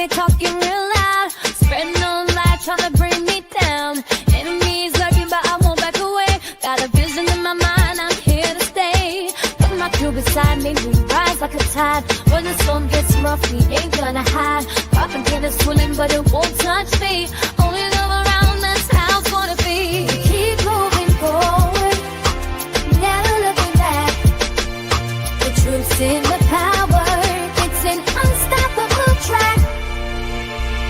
they talking real loud. Spreading no light, trying to bring me down. Enemies lurking, but I won't back away. Got a vision in my mind, I'm here to stay. Put my crew beside me, we rise like a tide. When the storm gets rough, we ain't gonna hide. Propaganda swilling, but it won't touch me. Only love around, that's how it's gonna be. We keep moving forward, never looking back. The truth's in the power, it's an unstoppable track.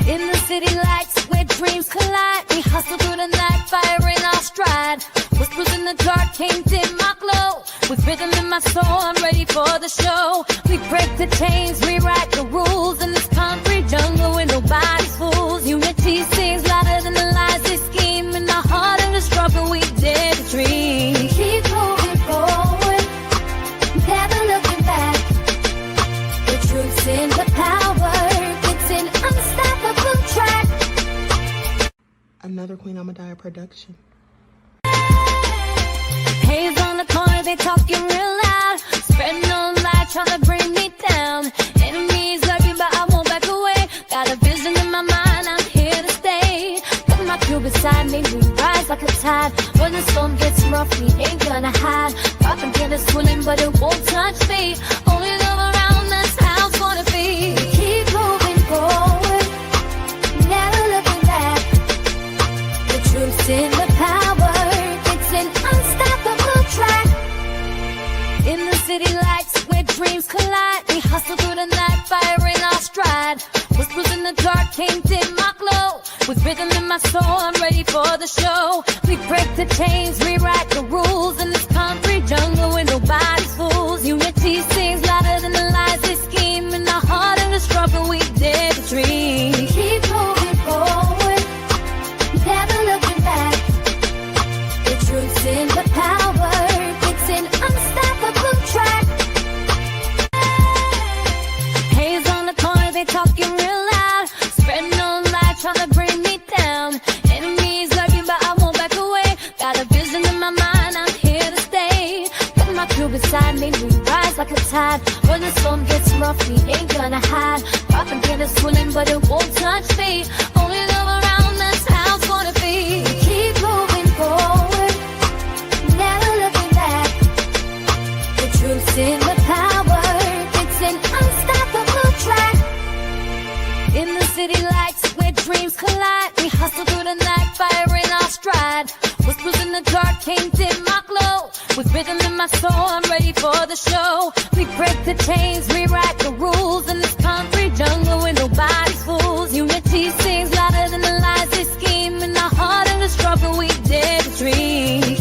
In the city lights where dreams collide, we hustle through the night, fire in our stride. Whispers in the dark can't dim my glow. With rhythm in my soul, I'm ready for the show. We break the chains, rewrite the rules in this concrete jungle where nobody's fools. Unity sings louder than the lies they scheme. In the heart of the struggle, we dare to dream. We keep moving forward, never looking back. The truth's in the power, it's an unstoppable track. Another Queen Ahmadiyyah production. Haze on the corner, they talking real loud. Spreading no light, trying to bring me down. Enemies lurking, but I won't back away. Got a vision in my mind, I'm here to stay. Put my crew beside me, we rise like a tide. When the storm gets rough, we ain't gonna hide. Propaganda swilling, but it won't touch me. Only love around, that's how it's gonna be. We keep moving forward, never looking back. The truth's in the power, it's an unstoppable track. In the city lights where dreams collide, we hustle through the night, fire in our stride. Whispers in the dark can't dim my glow. With rhythm in my soul, I'm ready for the show. We break the chains, rewrite the rules in this concrete jungle where nobody's fools. Unity sings louder than the lies they scheme. In the heart of the struggle, we dare to dream. We keep moving forward, never looking back. The truth's in the power, it's an unstoppable track. Haze on the corner, they talking real loud. Spreading no light, trying to bring me down. Enemies lurking, but I won't back away. Got a vision in my mind, I'm here to stay. Put my crew beside me, we rise like a tide. When the storm gets rough, we ain't gonna hide. Propaganda swilling, but it won't touch me. Only love around, that's how it's gonna be. We keep moving forward, never looking back. The truth's in the power, it's an unstoppable track. In the city lights where dreams collide, we hustle through the night, fire in our stride. Whispers in the dark can't dim my glow. With rhythm in my soul, I'm ready for the show. We break the chains, rewrite the rules in this concrete jungle where nobody's fools. Unity sings louder than the lies they scheme. In the heart of the struggle, we dare to dream.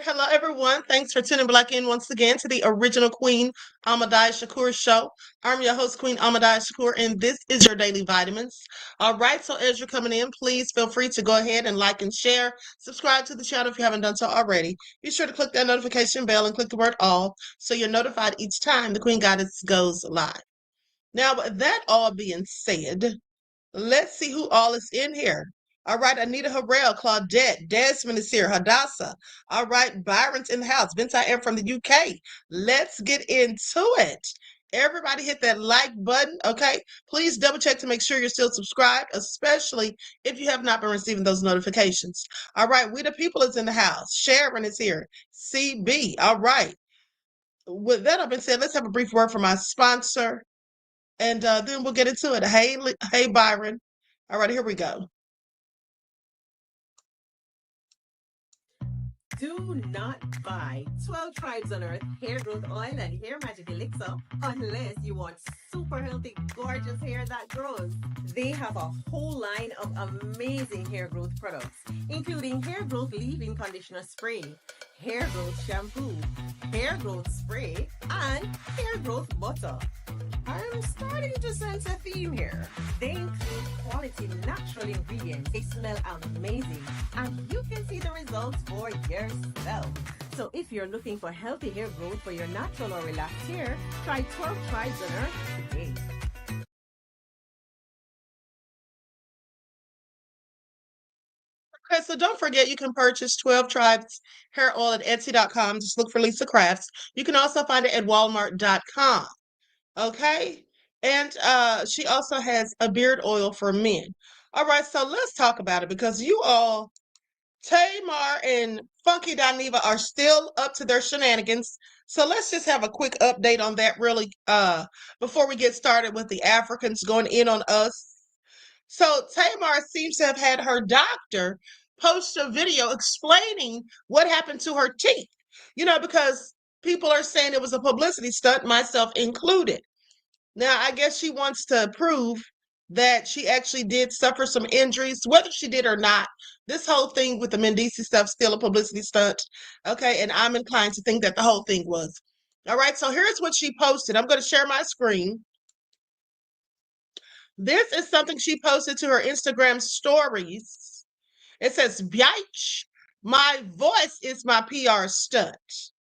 Hello, everyone. Thanks for tuning back in once again to the original Queen Ahmadiyyah show. I'm your host, Queen Ahmadiyyah, and this is your Daily Vitamins. All right, so as you're coming in, please feel free to go ahead and like and share. Subscribe to the channel if you haven't done so already. Be sure to click that notification bell and click the word all so you're notified each time the Queen Goddess goes live. Now, with that all being said, let's see who all is in here. All right, Anita Harrell, Claudette, Desmond is here, Hadassah. All right, Byron's in the house. Vince, I am from the UK. Let's get into it. Everybody hit that like button, okay? Please double check to make sure you're still subscribed, especially if you have not been receiving those notifications. All right, We the People is in the house. Sharon is here. CB, all right. With that being said, let's have a brief word from my sponsor, and then we'll get into it. Hey, Byron. All right, here we go. Do not buy 12 Tribes on Earth hair growth oil and hair magic elixir unless you want super healthy, gorgeous hair that grows. They have a whole line of amazing hair growth products, including hair growth leave-in conditioner spray, hair growth shampoo, hair growth spray, and hair growth butter. I'm starting to sense a theme here. They include quality natural ingredients. They smell amazing, and you can see the results for yourself. So if you're looking for healthy hair growth for your natural or relaxed hair, try 12 Tribes on Earth today. Okay, so don't forget you can purchase 12 Tribes hair oil at Etsy.com. Just look for Lisa Crafts. You can also find it at Walmart.com. Okay. And she also has a beard oil for men. All right, so let's talk about it because you all, Tamar and Funky Dineva, are still up to their shenanigans. So let's just have a quick update on that really before we get started with the Africans going in on us. So Tamar seems to have had her doctor post a video explaining what happened to her teeth. Because people are saying it was a publicity stunt, myself included. Now, I guess she wants to prove that she actually did suffer some injuries, whether she did or not. This whole thing with the Mendici stuff still a publicity stunt. Okay, and I'm inclined to think that the whole thing was. All right, so here's what she posted. I'm going to share my screen. This is something she posted to her Instagram stories. It says, "Biatch, my voice is my PR stunt."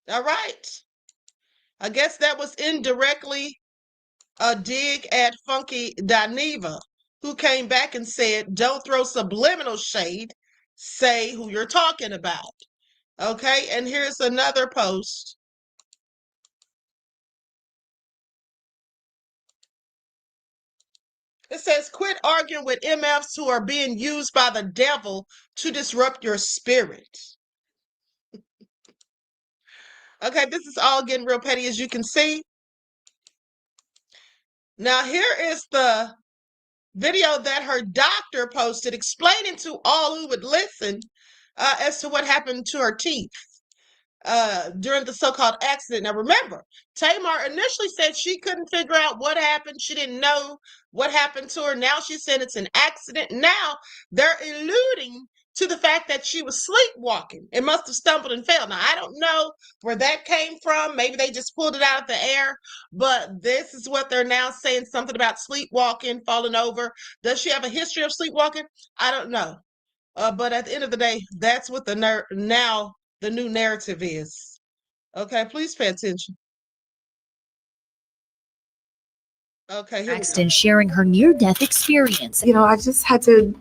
All right. I guess that was indirectly a dig at Funky Dineva, who came back and said, "Don't throw subliminal shade. Say who you're talking about." Okay, and here's another post. It says, "Quit arguing with MFs who are being used by the devil to disrupt your spirit." Okay, this is all getting real petty, as you can see. Now, here is the video that her doctor posted explaining to all who would listen as to what happened to her teeth during the so-called accident. Now, remember, Tamar initially said she couldn't figure out what happened. She didn't know what happened to her. Now she said it's an accident. Now they're alluding to the fact that she was sleepwalking and must have stumbled and fell. Now, I don't know where that came from. Maybe they just pulled it out of the air, but this is what they're now saying, something about sleepwalking, falling over. Does she have a history of sleepwalking? I don't know. But at the end of the day, that's what now the new narrative is. Okay, please pay attention. Okay, here we go. Sharing her near-death experience. I just had to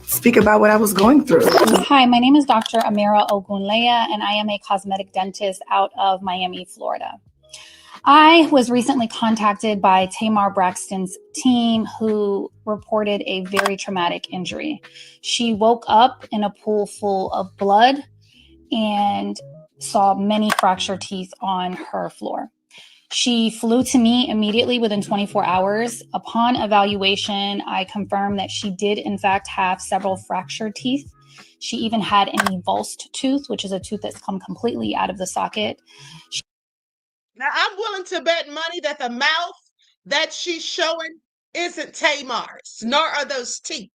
speak about what I was going through. Hi, my name is Dr. Amira Ogunleya, and I am a cosmetic dentist out of Miami, Florida. I was recently contacted by Tamar Braxton's team, who reported a very traumatic injury. She woke up in a pool full of blood and saw many fractured teeth on her floor. She flew to me immediately within 24 hours. Upon evaluation, I confirmed that she did, in fact, have several fractured teeth. She even had an avulsed tooth, which is a tooth that's come completely out of the socket. Now, I'm willing to bet money that the mouth that she's showing isn't Tamar's, nor are those teeth.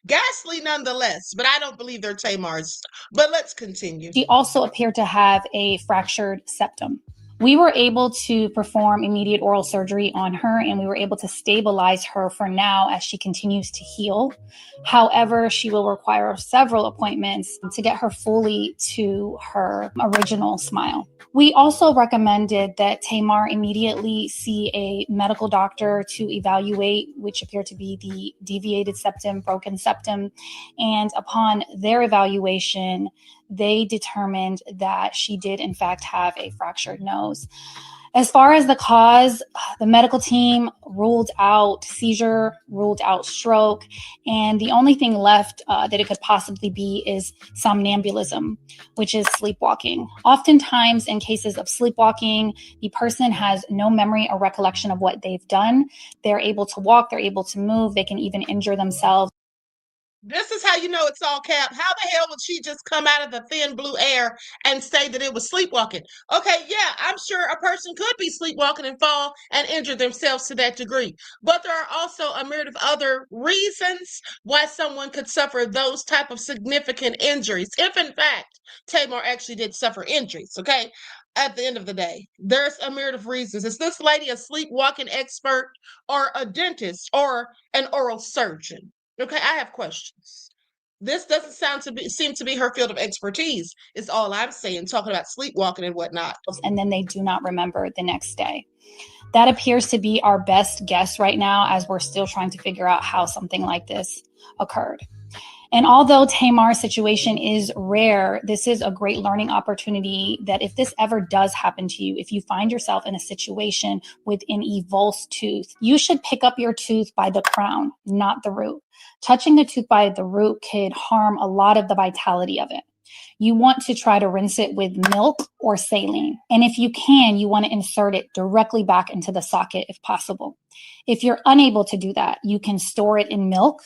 Ghastly nonetheless, but I don't believe they're Tamar's. But let's continue. She also appeared to have a fractured septum. We were able to perform immediate oral surgery on her, and we were able to stabilize her for now as she continues to heal. However, she will require several appointments to get her fully to her original smile. We also recommended that Tamar immediately see a medical doctor to evaluate, which appeared to be the deviated septum, broken septum. And upon their evaluation, they determined that she did, in fact, have a fractured nose. As far as the cause, the medical team ruled out seizure, ruled out stroke, and the only thing left that it could possibly be is somnambulism, which is sleepwalking. Oftentimes, in cases of sleepwalking, the person has no memory or recollection of what they've done. They're able to walk, they're able to move, they can even injure themselves. This is how you know it's all cap. How the hell would she just come out of the thin blue air and say that it was sleepwalking? Okay, yeah, I'm sure a person could be sleepwalking and fall and injure themselves to that degree. But there are also a myriad of other reasons why someone could suffer those type of significant injuries. If in fact Tamar actually did suffer injuries, okay? At the end of the day, there's a myriad of reasons. Is this lady a sleepwalking expert or a dentist or an oral surgeon? Okay, I have questions. This doesn't seem to be her field of expertise, is all I'm saying, talking about sleepwalking and whatnot. And then they do not remember the next day. That appears to be our best guess right now, as we're still trying to figure out how something like this occurred. And although Tamar's situation is rare, this is a great learning opportunity that if this ever does happen to you, if you find yourself in a situation with an evulsed tooth, you should pick up your tooth by the crown, not the root. Touching the tooth by the root could harm a lot of the vitality of it. You want to try to rinse it with milk or saline. And if you can, you want to insert it directly back into the socket if possible. If you're unable to do that, you can store it in milk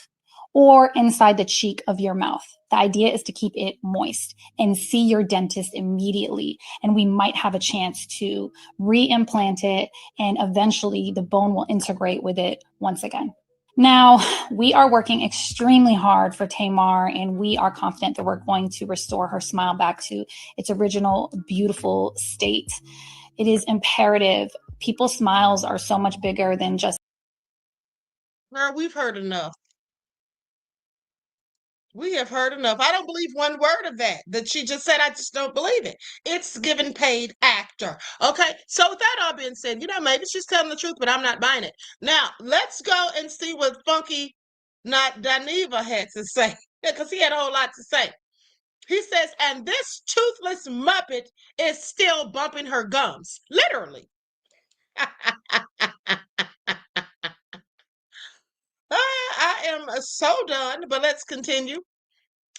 or inside the cheek of your mouth. The idea is to keep it moist and see your dentist immediately. And we might have a chance to re-implant it, and eventually the bone will integrate with it once again. Now, we are working extremely hard for Tamar, and we are confident that we're going to restore her smile back to its original beautiful state. It is imperative. People's smiles are so much bigger than just. Girl, we've heard enough. We have heard enough. I don't believe one word of that she just said. I just don't believe it. It's given paid actor. Okay. So with that all being said, maybe she's telling the truth, but I'm not buying it. Now, let's go and see what Funky Not Daniva had to say, because he had a whole lot to say. He says, and this toothless Muppet is still bumping her gums. Literally. I am so done, but let's continue.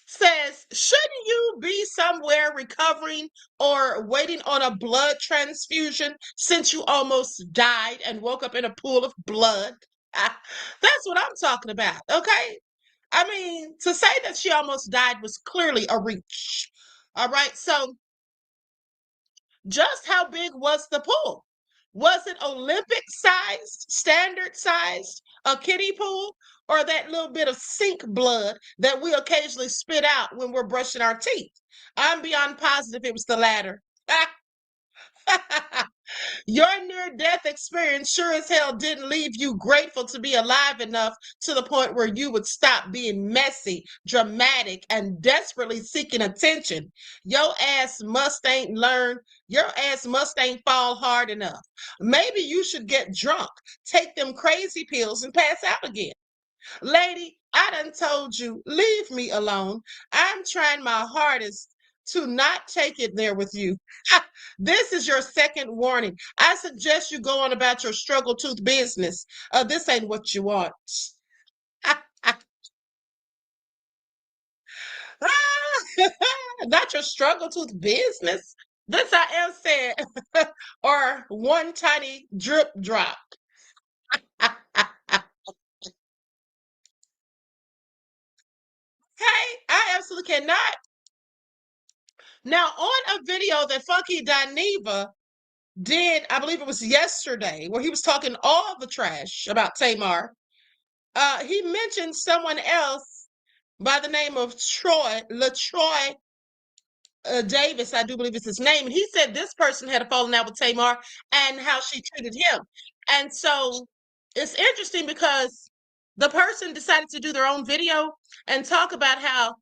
Says, shouldn't you be somewhere recovering or waiting on a blood transfusion since you almost died and woke up in a pool of blood? That's what I'm talking about, okay? I mean, to say that she almost died was clearly a reach. All right, so just how big was the pool? Was it Olympic sized, standard sized, a kiddie pool, or that little bit of sink blood that we occasionally spit out when we're brushing our teeth? I'm beyond positive it was the latter. Your near-death experience sure as hell didn't leave you grateful to be alive enough to the point where you would stop being messy, dramatic, and desperately seeking attention. Your ass must ain't fall hard enough. Maybe you should get drunk, take them crazy pills, and pass out again. Lady, I done told you, leave me alone. I'm trying my hardest to not take it there with you. This is your second warning. I suggest you go on about your struggle tooth business. This ain't what you want. Not your struggle tooth business. This I am said, or one tiny drip drop. Okay, I absolutely cannot. Now, on a video that Funky Dineva did, I believe it was yesterday, where he was talking all the trash about Tamar, he mentioned someone else by the name of LaTroy Davis, I do believe is his name. And he said this person had a falling out with Tamar and how she treated him. And so it's interesting because the person decided to do their own video and talk about how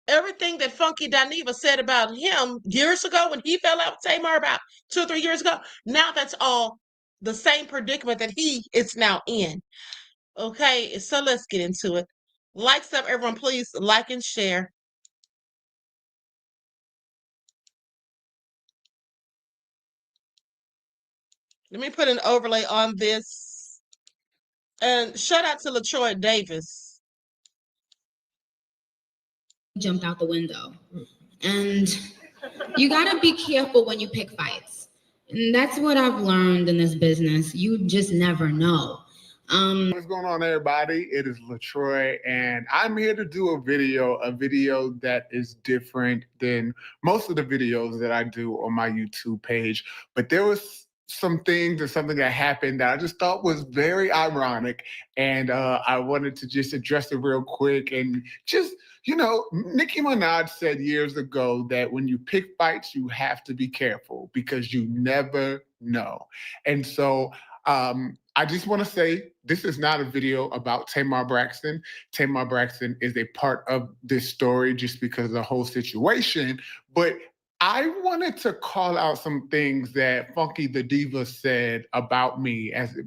everything that Funky Dineva said about him years ago when he fell out with Tamar about 2 or 3 years ago, now that's all the same predicament that he is now in. Okay, so let's get into it. Likes up, everyone, please like and share. Let me put an overlay on this. And shout out to LaTroy Davis. Jumped out the window. And you gotta be careful when you pick fights. And that's what I've learned in this business. You just never know. What's going on, everybody? It is LaTroy, and I'm here to do a video that is different than most of the videos that I do on my YouTube page. But there was some things and something that happened that I just thought was very ironic, and I wanted to just address it real quick. And just, Nicki Minaj said years ago that when you pick fights, you have to be careful because you never know. And so I just want to say this is not a video about Tamar Braxton. Tamar Braxton is a part of this story just because of the whole situation. But I wanted to call out some things that Funky the Diva said about me as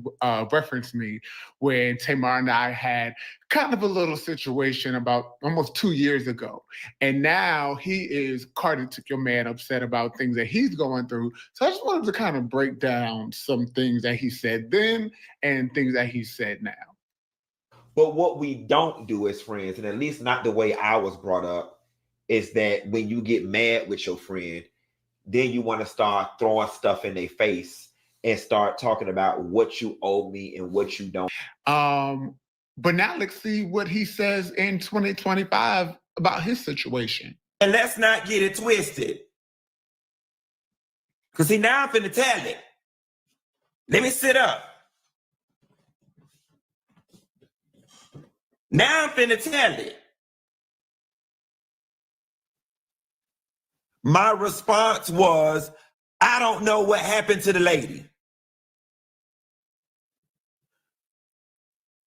referenced me when Tamar and I had kind of a little situation about almost 2 years ago. And now he is Carter took your man upset about things that he's going through. So I just wanted to kind of break down some things that he said then and things that he said now. But what we don't do as friends, and at least not the way I was brought up, is that when you get mad with your friend, then you want to start throwing stuff in their face and start talking about what you owe me and what you don't. But now let's see what he says in 2025 about his situation. And let's not get it twisted. Because see, now I'm finna tell it. Let me sit up. Now I'm finna tell it. My response was, I don't know what happened to the lady.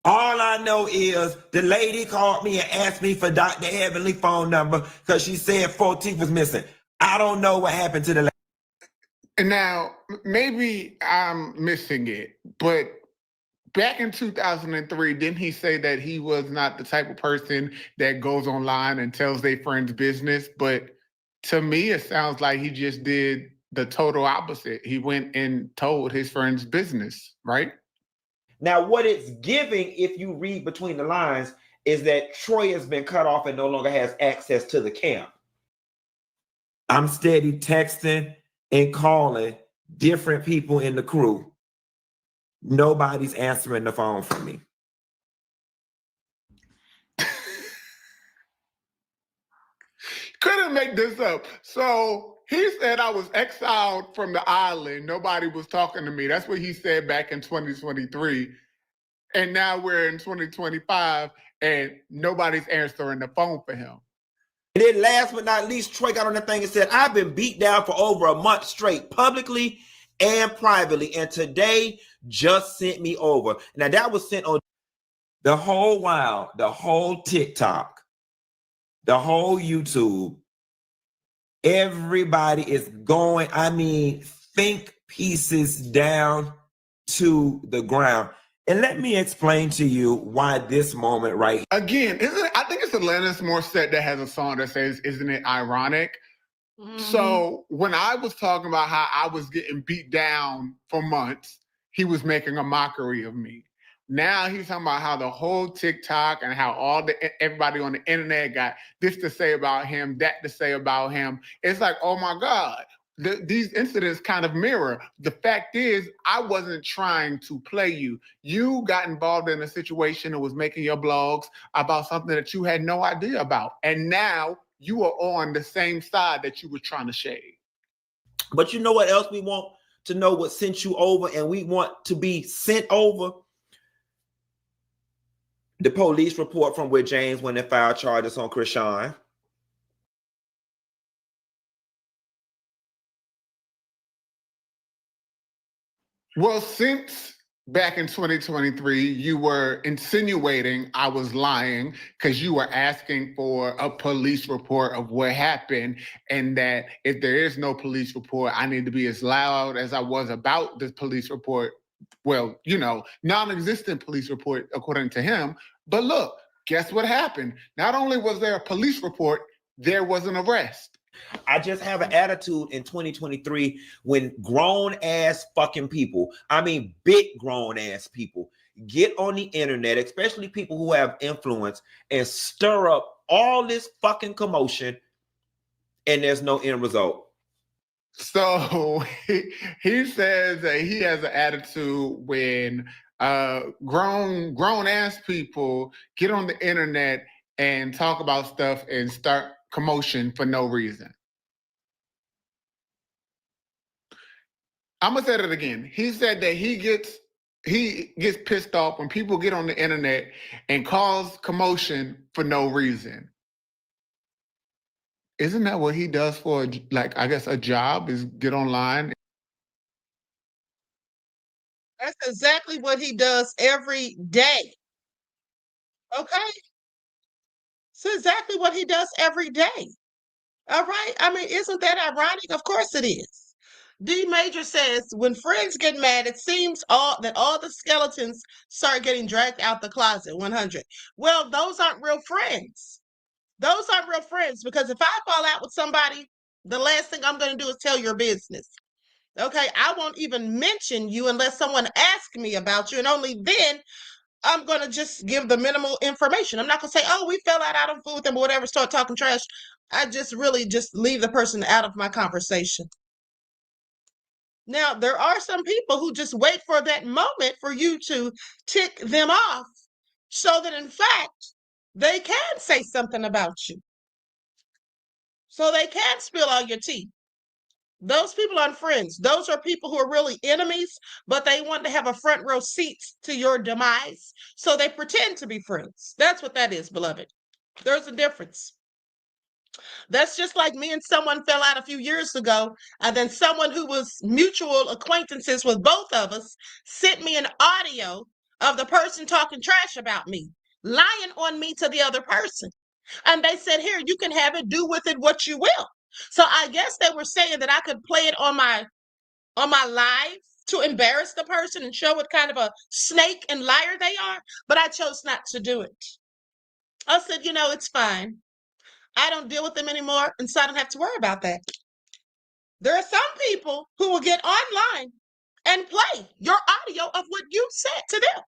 All I know is the lady called me and asked me for Dr. Heavenly phone number because she said 14th was missing. I don't know what happened to the lady. And now, maybe I'm missing it, but back in 2003, didn't he say that he was not the type of person that goes online and tells their friends business? But to me, it sounds like he just did the total opposite. He went and told his friends business, right? Now, what it's giving, if you read between the lines, is that Troy has been cut off and no longer has access to the camp. I'm steady texting and calling different people in the crew. Nobody's answering the phone for me. Couldn't make this up. So he said I was exiled from the island. Nobody was talking to me. That's what he said back in 2023. And now we're in 2025 and nobody's answering the phone for him. And then last but not least, Troy got on the thing and said, I've been beat down for over a month straight, publicly and privately. And today just sent me over. Now that was sent on the whole while, the whole TikTok, the whole YouTube. Everybody is going, think pieces down to the ground. And let me explain to you why this moment right here. Again, I think it's Alanis Morissette that has a song that says, isn't it ironic? Mm-hmm. So when I was talking about how I was getting beat down for months, he was making a mockery of me. Now he's talking about how the whole TikTok and how everybody on the internet got this to say about him, that to say about him. It's like, oh my God, these incidents kind of mirror. The fact is, I wasn't trying to play you. You got involved in a situation that was making your blogs about something that you had no idea about. And now you are on the same side that you were trying to shade. But you know what else we want to know what sent you over, and we want to be sent over? The police report from where James went and filed charges on Krishan. Well, since back in 2023, you were insinuating I was lying because you were asking for a police report of what happened, and that if there is no police report, I need to be as loud as I was about the police report. Well, non-existent police report, according to him. But look, guess what happened? Not only was there a police report, there was an arrest. I just have an attitude in 2023 when grown ass fucking people, big grown ass people, get on the internet, especially people who have influence, and stir up all this fucking commotion, and there's no end result. So he says that he has an attitude when grown ass people get on the internet and talk about stuff and start commotion for no reason. I'm gonna say that again. He said that he gets pissed off when people get on the internet and cause commotion for no reason. Isn't that what he does for, a job, is get online? That's exactly what he does every day. Okay? It's exactly what he does every day. All right. I mean, isn't that ironic? Of course it is. D Major says, when friends get mad, it seems that all the skeletons start getting dragged out the closet. 100. Well, those aren't real friends. Those aren't real friends, because if I fall out with somebody, the last thing I'm going to do is tell your business. Okay, I won't even mention you unless someone asks me about you, and only then I'm going to just give the minimal information. I'm not going to say, oh, we fell out, I don't fool with them or whatever, start talking trash. I just really just leave the person out of my conversation. Now, there are some people who just wait for that moment for you to tick them off so that, in fact, they can say something about you. So they can spill all your tea. Those people aren't friends. Those are people who are really enemies, but they want to have a front row seat to your demise. So they pretend to be friends. That's what that is, beloved. There's a difference. That's just like me and someone fell out a few years ago, and then someone who was mutual acquaintances with both of us sent me an audio of the person talking trash about me, lying on me to the other person. And they said, here, you can have it, do with it what you will. So I guess they were saying that I could play it on my live to embarrass the person and show what kind of a snake and liar they are, but I chose not to do it. I said, it's fine. I don't deal with them anymore, and so I don't have to worry about that. There are some people who will get online and play your audio of what you said to them,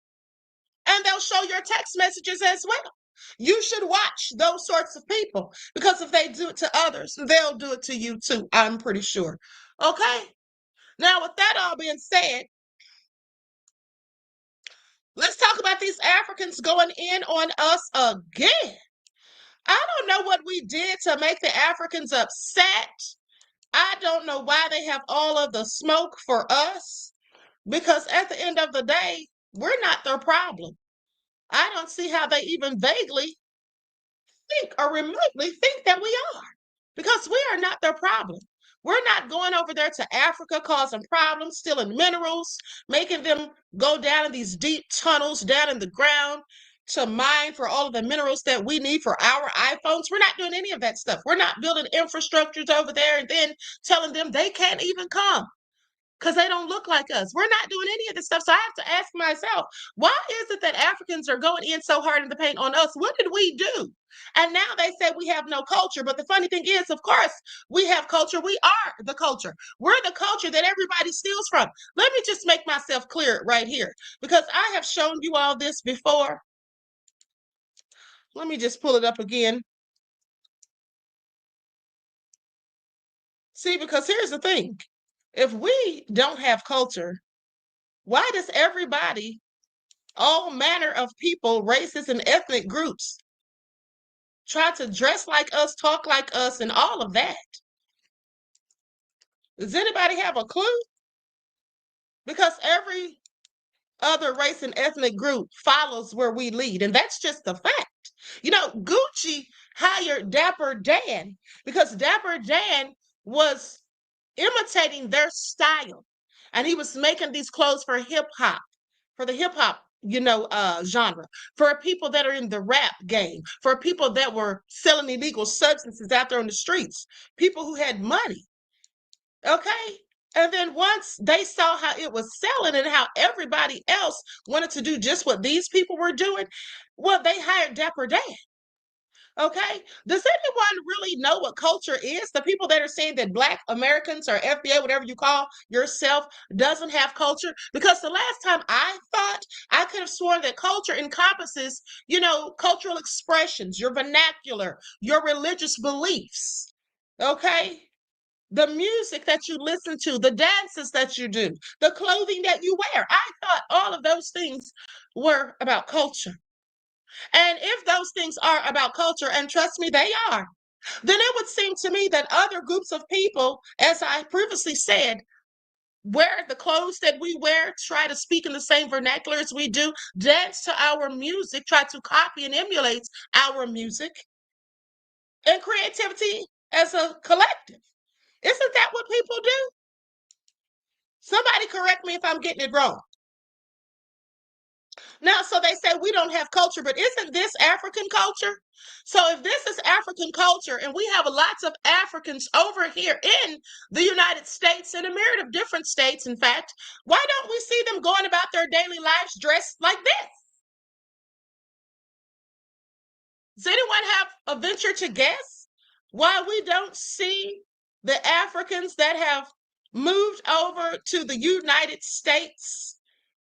and they'll show your text messages as well. You should watch those sorts of people, because if they do it to others, they'll do it to you too, I'm pretty sure. Okay? Now, with that all being said, let's talk about these Africans going in on us again. I don't know what we did to make the Africans upset. I don't know why they have all of the smoke for us, because at the end of the day, we're not their problem. I don't see how they even vaguely think or remotely think that we are, because we are not their problem. We're not going over there to Africa causing problems, stealing minerals, making them go down in these deep tunnels down in the ground to mine for all of the minerals that we need for our iPhones. We're not doing any of that stuff. We're not building infrastructures over there and then telling them they can't even come because they don't look like us. We're not doing any of this stuff. So I have to ask myself, why is it that Africans are going in so hard in the paint on us? What did we do? And now they say we have no culture. But the funny thing is, of course, we have culture. We are the culture. We're the culture that everybody steals from. Let me just make myself clear right here, because I have shown you all this before. Let me just pull it up again. See, because here's the thing. If we don't have culture, why does everybody, all manner of people, races and ethnic groups, try to dress like us, talk like us, and all of that? Does anybody have a clue? Because every other race and ethnic group follows where we lead, and that's just the fact. Gucci hired Dapper Dan because Dapper Dan was imitating their style, and he was making these clothes for hip hop, for the hip hop genre, for people that are in the rap game, for people that were selling illegal substances out there on the streets, people who had money. Okay. And then once they saw how it was selling and how everybody else wanted to do just what these people were doing, well, they hired Dapper Dan. Okay. Does anyone really know what culture is? The people that are saying that Black Americans or FBA, whatever you call yourself, doesn't have culture? Because the last time I thought, I could have sworn that culture encompasses, cultural expressions, your vernacular, your religious beliefs. Okay. The music that you listen to, the dances that you do, the clothing that you wear. I thought all of those things were about culture. And if those things are about culture, and trust me, they are, then it would seem to me that other groups of people, as I previously said, wear the clothes that we wear, try to speak in the same vernacular as we do, dance to our music, try to copy and emulate our music, and creativity as a collective. Isn't that what people do? Somebody correct me if I'm getting it wrong. Now, so they say we don't have culture, but isn't this African culture? So if this is African culture and we have lots of Africans over here in the United States, in a myriad of different states, in fact, why don't we see them going about their daily lives dressed like this? Does anyone have a venture to guess why we don't see the Africans that have moved over to the United States?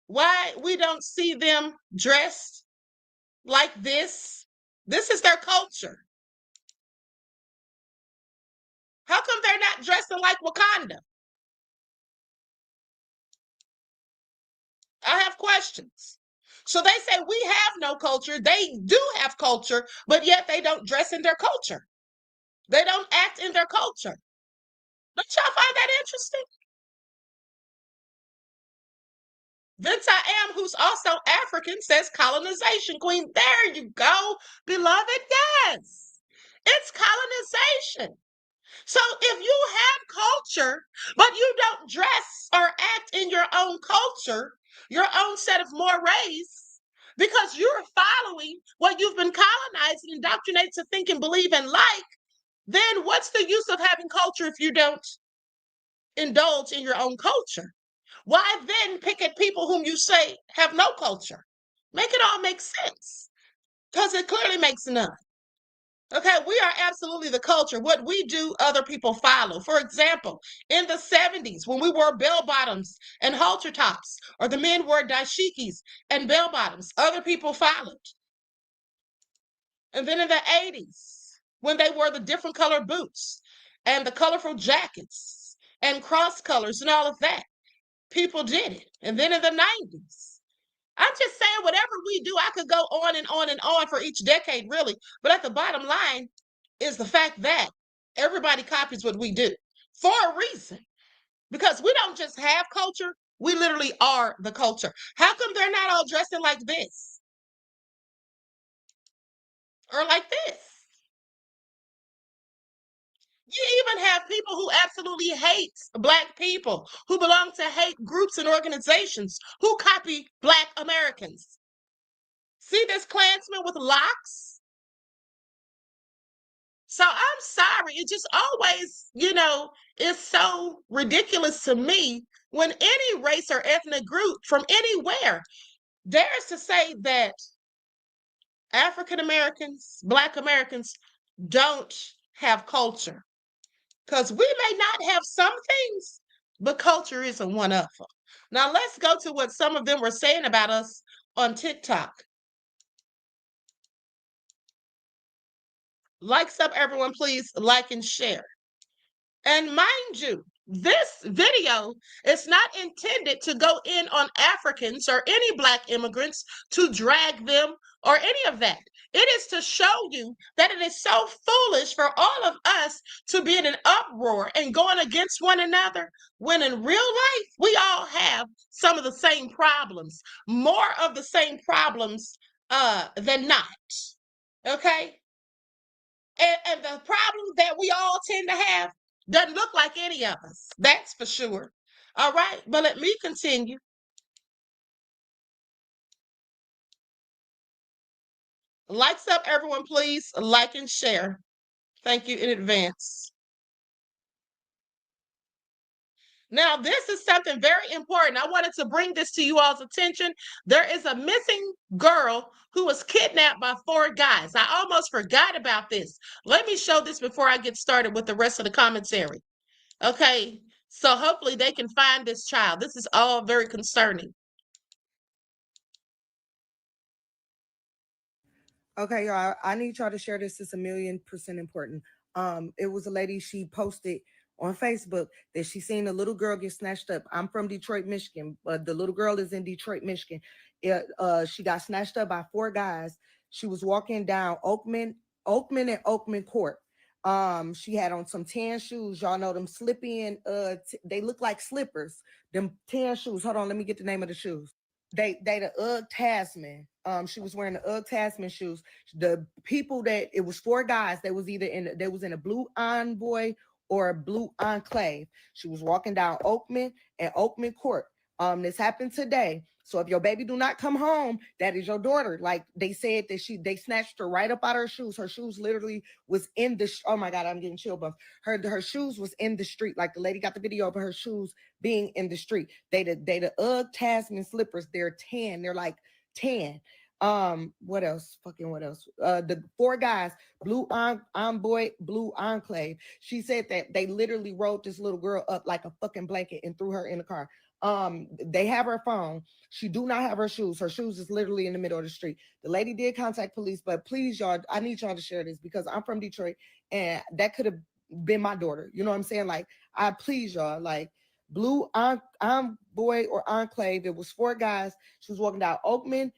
Why we don't see them dressed like this? This is their culture. How come they're not dressing like Wakanda? I have questions. So they say we have no culture. They do have culture, but yet they don't dress in their culture. They don't act in their culture. Don't y'all find that interesting? Vince I Am, who's also African, says colonization queen. There you go, beloved. Yes, it's colonization. So if you have culture, but you don't dress or act in your own culture, your own set of mores, because you're following what you've been colonized and indoctrinated to think and believe and like, then what's the use of having culture if you don't indulge in your own culture? Why then pick at people whom you say have no culture? Make it all make sense, because it clearly makes none. Okay, we are absolutely the culture. What we do, other people follow. For example, in the 70s, when we wore bell bottoms and halter tops, or the men wore dashikis and bell bottoms, other people followed. And then in the 80s, when they wore the different color boots and the colorful jackets and cross colors and all of that, people did it. And then in the 90s, I'm just saying, whatever we do, I could go on and on and on for each decade, really. But at the bottom line is the fact that everybody copies what we do for a reason. Because we don't just have culture, we literally are the culture. How come they're not all dressing like this? Or like this? You even have people who absolutely hate Black people, who belong to hate groups and organizations, who copy Black Americans. See this Klansman with locks? So I'm sorry. It just always, is so ridiculous to me when any race or ethnic group from anywhere dares to say that African Americans, Black Americans don't have culture. Because we may not have some things, but culture isn't one of them. Now let's go to what some of them were saying about us on TikTok. Likes up, everyone, please like and share. And mind you, this video is not intended to go in on Africans or any Black immigrants to drag them or any of that. It is to show you that it is so foolish for all of us to be in an uproar and going against one another, when in real life, we all have some of the same problems, more of the same problems than not. Okay? And the problem that we all tend to have doesn't look like any of us. That's for sure. All right, but let me continue. Likes up, everyone, please. Like and share. Thank you in advance. Now, this is something very important. I wanted to bring this to you all's attention. There is a missing girl who was kidnapped by 4 guys. I almost forgot about this. Let me show this before I get started with the rest of the commentary. Okay, so hopefully they can find this child. This is all very concerning. Okay, y'all, I need y'all to share this. It's 1,000,000% important. It was a lady, she posted on Facebook that she seen a little girl get snatched up. I'm from Detroit, Michigan. The little girl is in Detroit, Michigan. She got snatched up by 4 guys. She was walking down Oakman and Oakman Court. She had on some tan shoes. Y'all know them slippy and they look like slippers. Them tan shoes. Hold on, let me get the name of the shoes. They the Ugg Tasman. She was wearing the Ugg Tasman shoes. The people that it was 4 guys. They was either in a blue Envoy or a blue Enclave. She was walking down Oakman and Oakman Court. This happened today. So if your baby do not come home, that is your daughter. Like they said that they snatched her right up out of her shoes. Her shoes literally was in the, oh my God, I'm getting chill bumps. Her shoes was in the street. Like the lady got the video of her shoes being in the street. They the UGG Tasman slippers. They're tan. They're like tan. What else? What else? The 4 guys, Blue Envoy, Blue Enclave. She said that they literally rolled this little girl up like a fucking blanket and threw her in the car. They have her phone. She do not have her shoes. Her shoes is literally in the middle of the street. The lady did contact police, but please, y'all, I need y'all to share this because I'm from Detroit and that could have been my daughter. You know what I'm saying? Like, I please y'all, like Blue Envoy or Enclave. It was 4 guys. She was walking down Oakman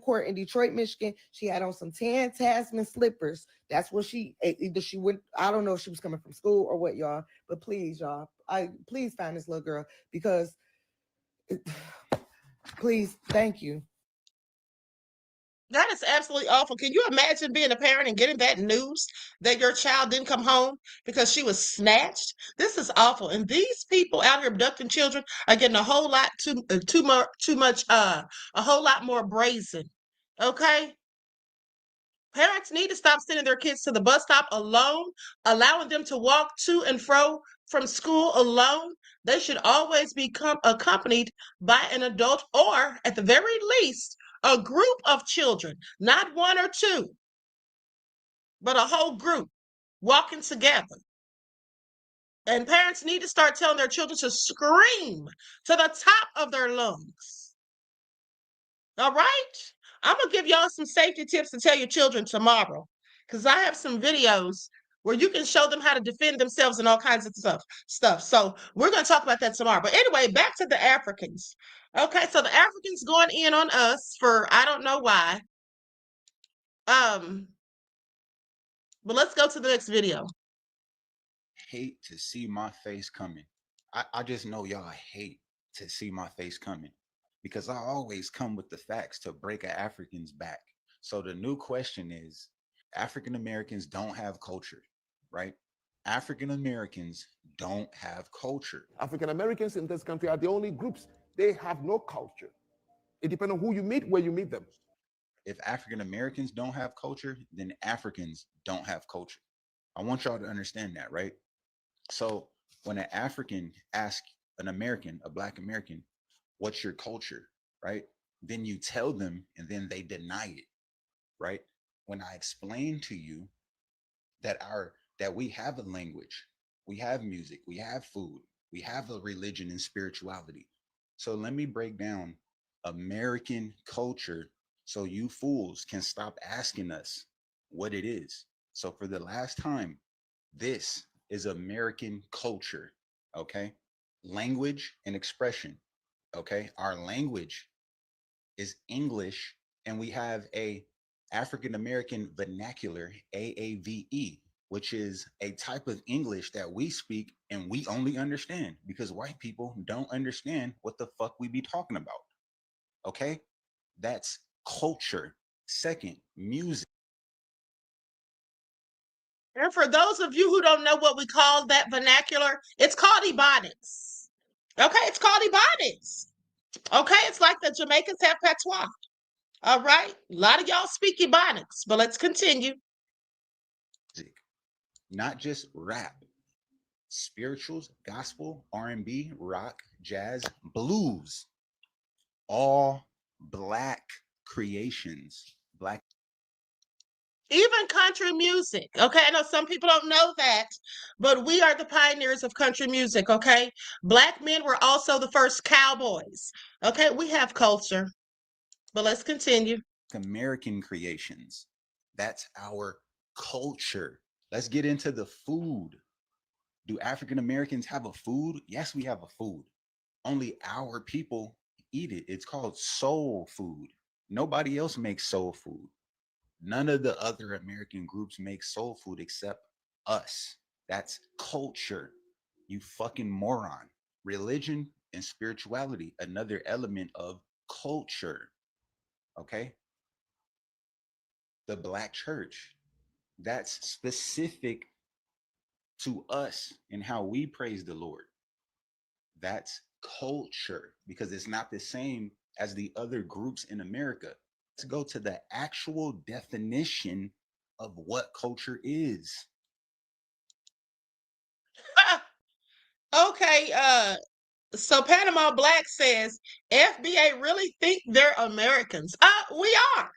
Court in Detroit, Michigan. She had on some tan Tasman slippers. That's what either she went. I don't know if she was coming from school or what, y'all. But please, y'all, please find this little girl because. Please, thank you. That is absolutely awful. Can you imagine being a parent and getting that news that your child didn't come home because she was snatched? This is awful. And these people out here abducting children are getting a whole lot a whole lot more brazen. Okay? Parents need to stop sending their kids to the bus stop alone, allowing them to walk to and fro from school alone. They should always be accompanied by an adult or, at the very least, a group of children, not 1 or 2, but a whole group walking together. And parents need to start telling their children to scream to the top of their lungs. All right? I'm going to give y'all some safety tips to tell your children tomorrow because I have some videos where you can show them how to defend themselves and all kinds of stuff. So we're going to talk about that tomorrow. But anyway, back to the Africans. Okay, so the Africans going in on us for I don't know why. But let's go to the next video. Hate to see my face coming. I just know y'all hate to see my face coming because I always come with the facts to break an African's back. So the new question is, African Americans don't have culture, right? African Americans don't have culture. African Americans in this country are the only groups. They have no culture. It depends on who you meet, where you meet them. If African Americans don't have culture, then Africans don't have culture. I want y'all to understand that, right? So when an African asks an American, a Black American, what's your culture, right? Then you tell them and then they deny it, right? When I explain to you that we have a language, we have music, we have food, we have a religion and spirituality. So let me break down American culture so you fools can stop asking us what it is. So for the last time, this is American culture, okay? Language and expression, okay? Our language is English, and we have a African American vernacular, AAVE, which is a type of English that we speak and we only understand because white people don't understand what the fuck we be talking about, okay? That's culture. Second, music. And for those of you who don't know what we call that vernacular, it's called Ebonics. Okay, it's called Ebonics. Okay, it's like the Jamaicans have patois. All right, a lot of y'all speak Ebonics, but let's continue. Not just rap, spirituals, gospel, R&B, rock, jazz, blues, all Black creations. Black. Even country music. Okay, I know some people don't know that, but we are the pioneers of country music. Okay, Black men were also the first cowboys. Okay, we have culture, but let's continue. American creations. That's our culture. Let's get into the food. Do African Americans have a food? Yes, we have a food. Only our people eat it. It's called soul food. Nobody else makes soul food. None of the other American groups make soul food except us. That's culture. You fucking moron. Religion and spirituality, another element of culture. Okay? The Black church, that's specific to us and how we praise the Lord. That's culture because it's not the same as the other groups in America. Let's go to the actual definition of what culture is. Okay, so Panama Black says FBA really think they're Americans. We are.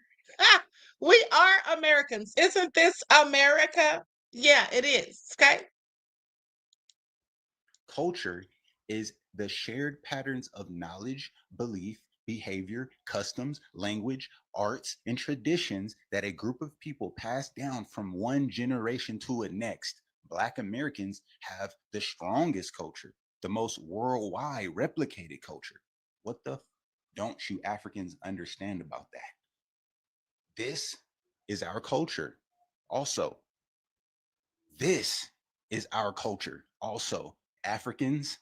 We are Americans. Isn't this America? Yeah, it is. Okay. Culture is the shared patterns of knowledge, belief, behavior, customs, language, arts, and traditions that a group of people pass down from one generation to a next. Black Americans have the strongest culture, the most worldwide replicated culture. What the don't you Africans understand about that? This is our culture. Also, this is our culture. Also, Africans.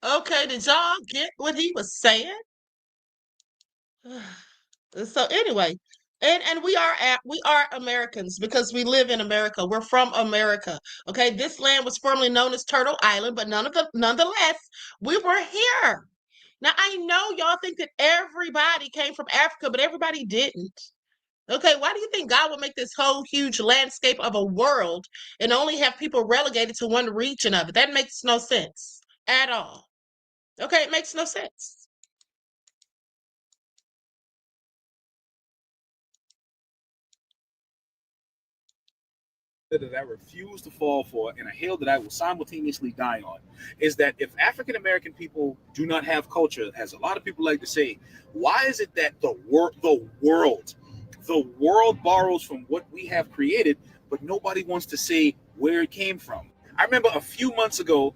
Okay, did y'all get what he was saying? So anyway, and we are Americans because we live in America. We're from America. Okay, this land was formerly known as Turtle Island, but nonetheless, we were here. Now I know y'all think that everybody came from Africa, but everybody didn't. Okay, why do you think God would make this whole huge landscape of a world and only have people relegated to one region of it? That makes no sense at all. Okay, it makes no sense. That I refuse to fall for and a hill that I will simultaneously die on is that if African American people do not have culture, as a lot of people like to say, why is it that the world borrows from what we have created, but nobody wants to say where it came from? I remember a few months ago,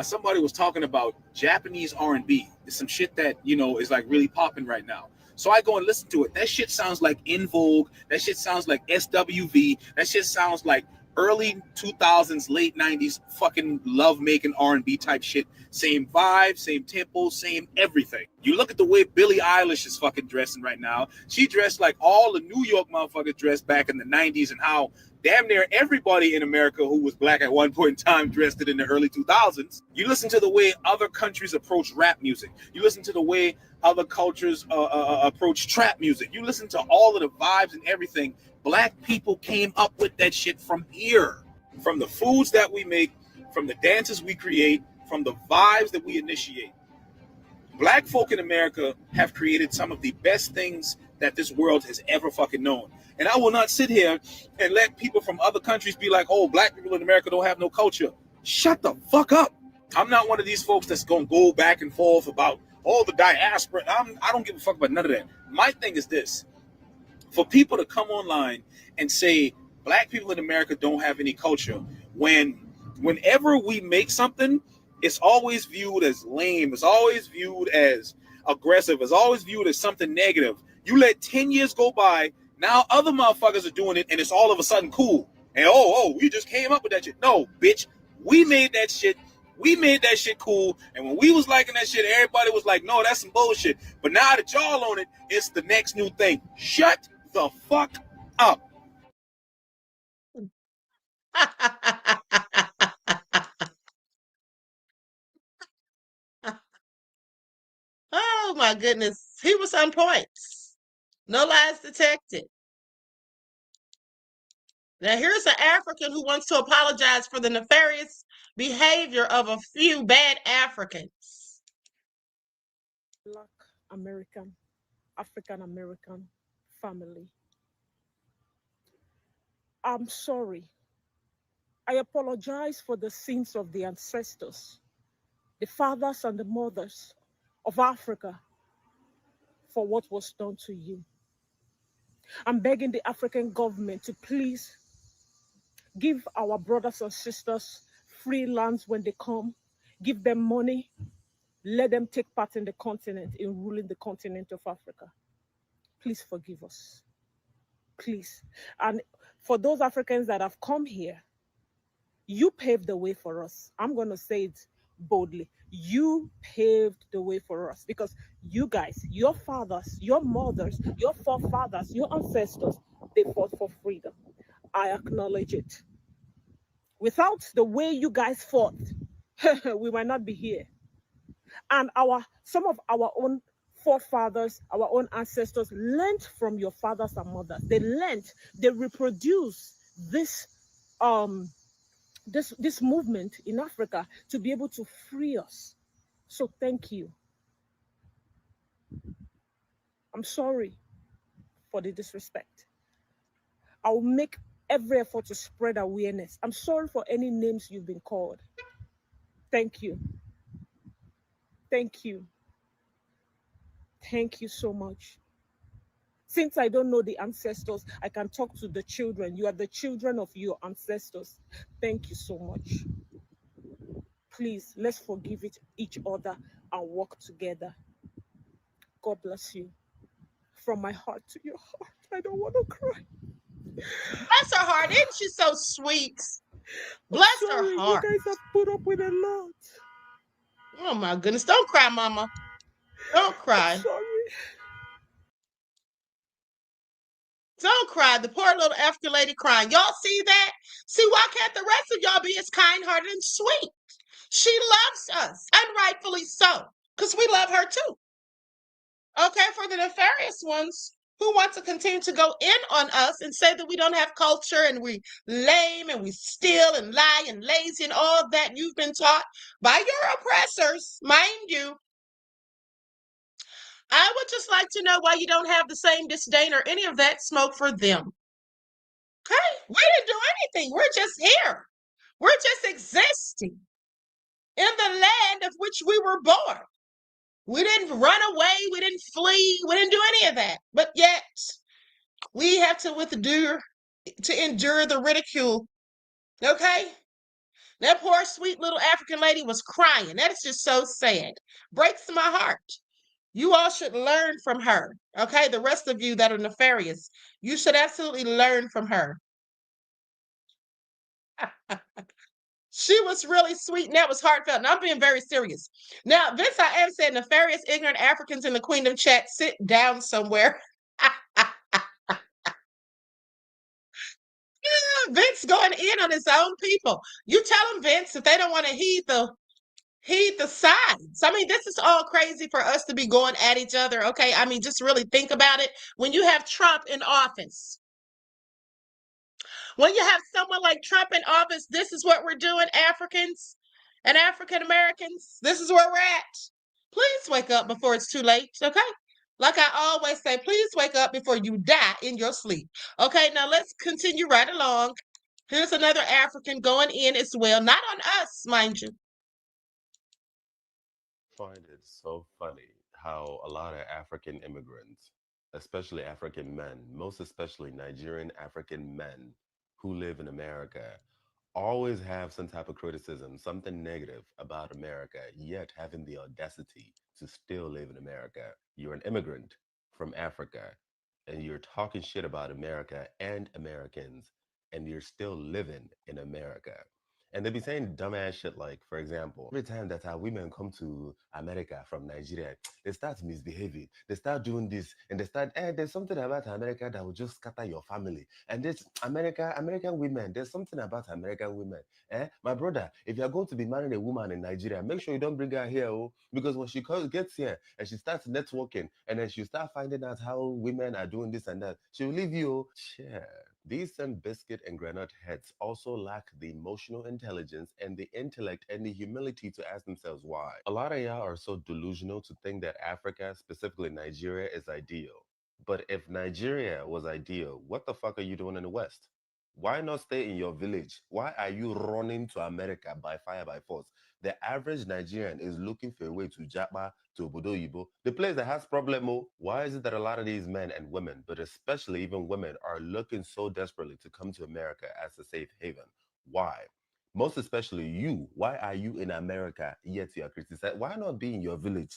somebody was talking about Japanese R&B. It's some shit that is like really popping right now. So I go and listen to it. That shit sounds like In Vogue. That shit sounds like SWV. That shit sounds like early 2000s, late 90s fucking love-making R&B type shit. Same vibe, same tempo, same everything. You look at the way Billie Eilish is fucking dressing right now. She dressed like all the New York motherfuckers dressed back in the 90s, and how damn near everybody in America who was black at one point in time dressed it in the early 2000s. You listen to the way other countries approach rap music. You listen to the way other cultures approach trap music. You listen to all of the vibes and everything. Black people came up with that shit from here. From the foods that we make, from the dances we create, from the vibes that we initiate. Black folk in America have created some of the best things that this world has ever fucking known. And I will not sit here and let people from other countries be like, oh, black people in America don't have no culture. Shut the fuck up. I'm not one of these folks that's going to go back and forth about all the diaspora. I don't give a fuck about none of that. My thing is this. For people to come online and say black people in America don't have any culture, whenever we make something, it's always viewed as lame. It's always viewed as aggressive. It's always viewed as something negative. You let 10 years go by, now other motherfuckers are doing it, and it's all of a sudden cool. And we just came up with that shit. No, bitch, we made that shit. We made that shit cool. And when we was liking that shit, everybody was like, no, that's some bullshit. But now that y'all on it, it's the next new thing. Shut the fuck up. Oh my goodness. He was on point. No lies detected. Now here's an African who wants to apologize for the nefarious behavior of a few bad Africans. Black American, African American family. I'm sorry. I apologize for the sins of the ancestors, the fathers and the mothers of Africa, for what was done to you. I'm begging the African government to please give our brothers and sisters free lands when they come, give them money, let them take part in the continent, in ruling the continent of Africa. Please forgive us. Please. And for those Africans that have come here, you paved the way for us. I'm going to say it boldly. You paved the way for us because you guys, your fathers, your mothers, your forefathers, your ancestors, they fought for freedom. I acknowledge it. Without the way you guys fought, we might not be here. And some of our own forefathers, our own ancestors learned from your fathers and mothers. They learned, they reproduce um this movement in Africa to be able to free us. So thank you. I'm sorry for the disrespect. I'll make every effort to spread awareness. I'm sorry for any names you've been called. Thank you. Thank you. Thank you so much. Since I don't know the ancestors, I can talk to the children. You are the children of your ancestors. Thank you so much. Please, let's forgive each other and work together. God bless you. From my heart to your heart. I don't want to cry. Bless her heart. Isn't she so sweet? Bless her heart. You guys have put up with a lot. Oh my goodness. Don't cry, mama. Don't cry. I'm sorry. Don't cry. The poor little African lady crying. Y'all see that? See, why can't the rest of y'all be as kind-hearted and sweet? She loves us, and rightfully so, because we love her too. Okay, for the nefarious ones who want to continue to go in on us and say that we don't have culture and we lame and we steal and lie and lazy and all that you've been taught by your oppressors, mind you. I would just like to know why you don't have the same disdain or any of that smoke for them. Okay, we didn't do anything. We're just here. We're just existing in the land of which we were born. We didn't run away. We didn't flee. We didn't do any of that. But yet, we have to endure the ridicule. Okay? That poor, sweet little African lady was crying. That is just so sad. Breaks my heart. You all should learn from her. Okay? The rest of you that are nefarious, you should absolutely learn from her. She was really sweet and that was heartfelt. And I'm being very serious. Now, Vince, I am saying nefarious, ignorant Africans in the Queendom chat, sit down somewhere. Vince going in on his own people. You tell them, Vince, if they don't want to heed the signs. I mean, this is all crazy for us to be going at each other. Okay. I mean, just really think about it. When you have Trump in office, when you have someone like Trump in office, this is what we're doing, Africans and African Americans. This is where we're at. Please wake up before it's too late, okay? Like I always say, please wake up before you die in your sleep. Okay, now let's continue right along. Here's another African going in as well. Not on us, mind you. Find it so funny how a lot of African immigrants, especially African men, most especially Nigerian African men who live in America, always have some type of criticism, something negative about America, yet having the audacity to still live in America. You're an immigrant from Africa and you're talking shit about America and Americans, and you're still living in America. And they be saying dumbass shit like, for example, every time that our women come to America from Nigeria, they start misbehaving. They start doing this and they start, there's something about America that will just scatter your family. And this American women, there's something about American women. My brother, if you're going to be marrying a woman in Nigeria, make sure you don't bring her here, because when she gets here and she starts networking and then she start finding out how women are doing this and that, she will leave you. Share. These same biscuit and granite heads also lack the emotional intelligence and the intellect and the humility to ask themselves why. A lot of y'all are so delusional to think that Africa, specifically Nigeria, is ideal. But if Nigeria was ideal, what the fuck are you doing in the West? Why not stay in your village? Why are you running to America by fire, by force? The average Nigerian is looking for a way to Japa, to Obodo Yibo, the place that has problem. Why is it that a lot of these men and women, but especially even women, are looking so desperately to come to America as a safe haven? Why? Most especially you. Why are you in America yet you are criticized? Why not be in your village?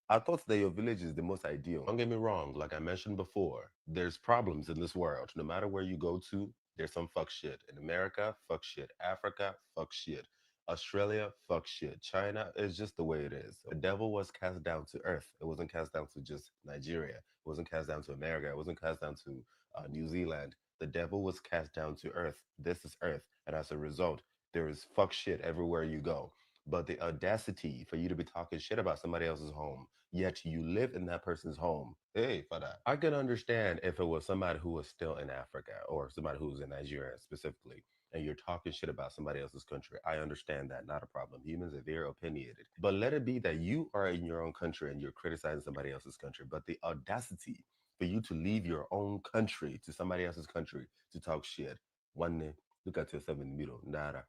I thought that your village is the most ideal. Don't get me wrong, like I mentioned before, there's problems in this world. No matter where you go to, there's some fuck shit. In America, fuck shit. Africa, fuck shit. Australia, fuck shit. China is just the way it is. The devil was cast down to earth. It wasn't cast down to just Nigeria. It wasn't cast down to America. It wasn't cast down to New Zealand. The devil was cast down to earth. This is earth. And as a result, there is fuck shit everywhere you go. But the audacity for you to be talking shit about somebody else's home, yet you live in that person's home. Hey, for that. I can understand if it was somebody who was still in Africa or somebody who was in Nigeria specifically, and you're talking shit about somebody else's country. I understand that, not a problem. Humans are very opinionated. But let it be that you are in your own country and you're criticizing somebody else's country. But the audacity for you to leave your own country to somebody else's country to talk shit. One day, look at yourself in the middle. Nada.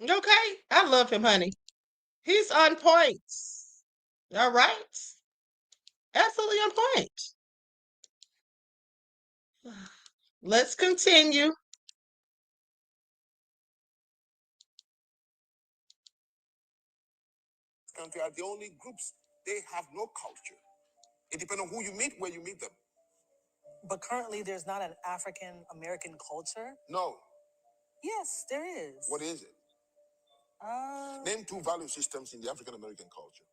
Okay, I love him, honey. He's on point. All right, absolutely on point. Let's continue. Country are the only groups, they have no culture. It depends on who you meet, where you meet them. But currently, there's not an African American culture. No. Yes, there is. What is it? Name two value systems in the African American culture.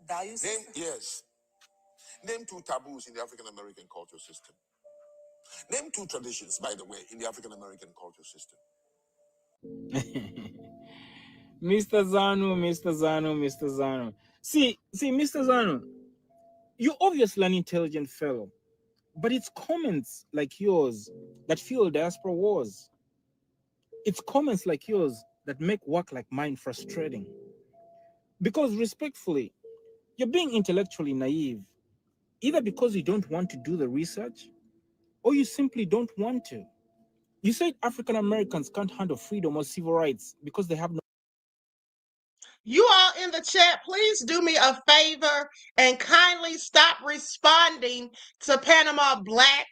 Value Name, yes. Name two taboos in the African American culture system. Name two traditions, by the way, in the African American culture system. Mr. Zanu. See, Mr. Zanu, you're obviously an intelligent fellow, but it's comments like yours that fuel diaspora wars. It's comments like yours that make work like mine frustrating. Because respectfully, you're being intellectually naive, either because you don't want to do the research or you simply don't want to. You said African Americans can't handle freedom or civil rights because they have no. You all in the chat, please do me a favor and kindly stop responding to Panama Black.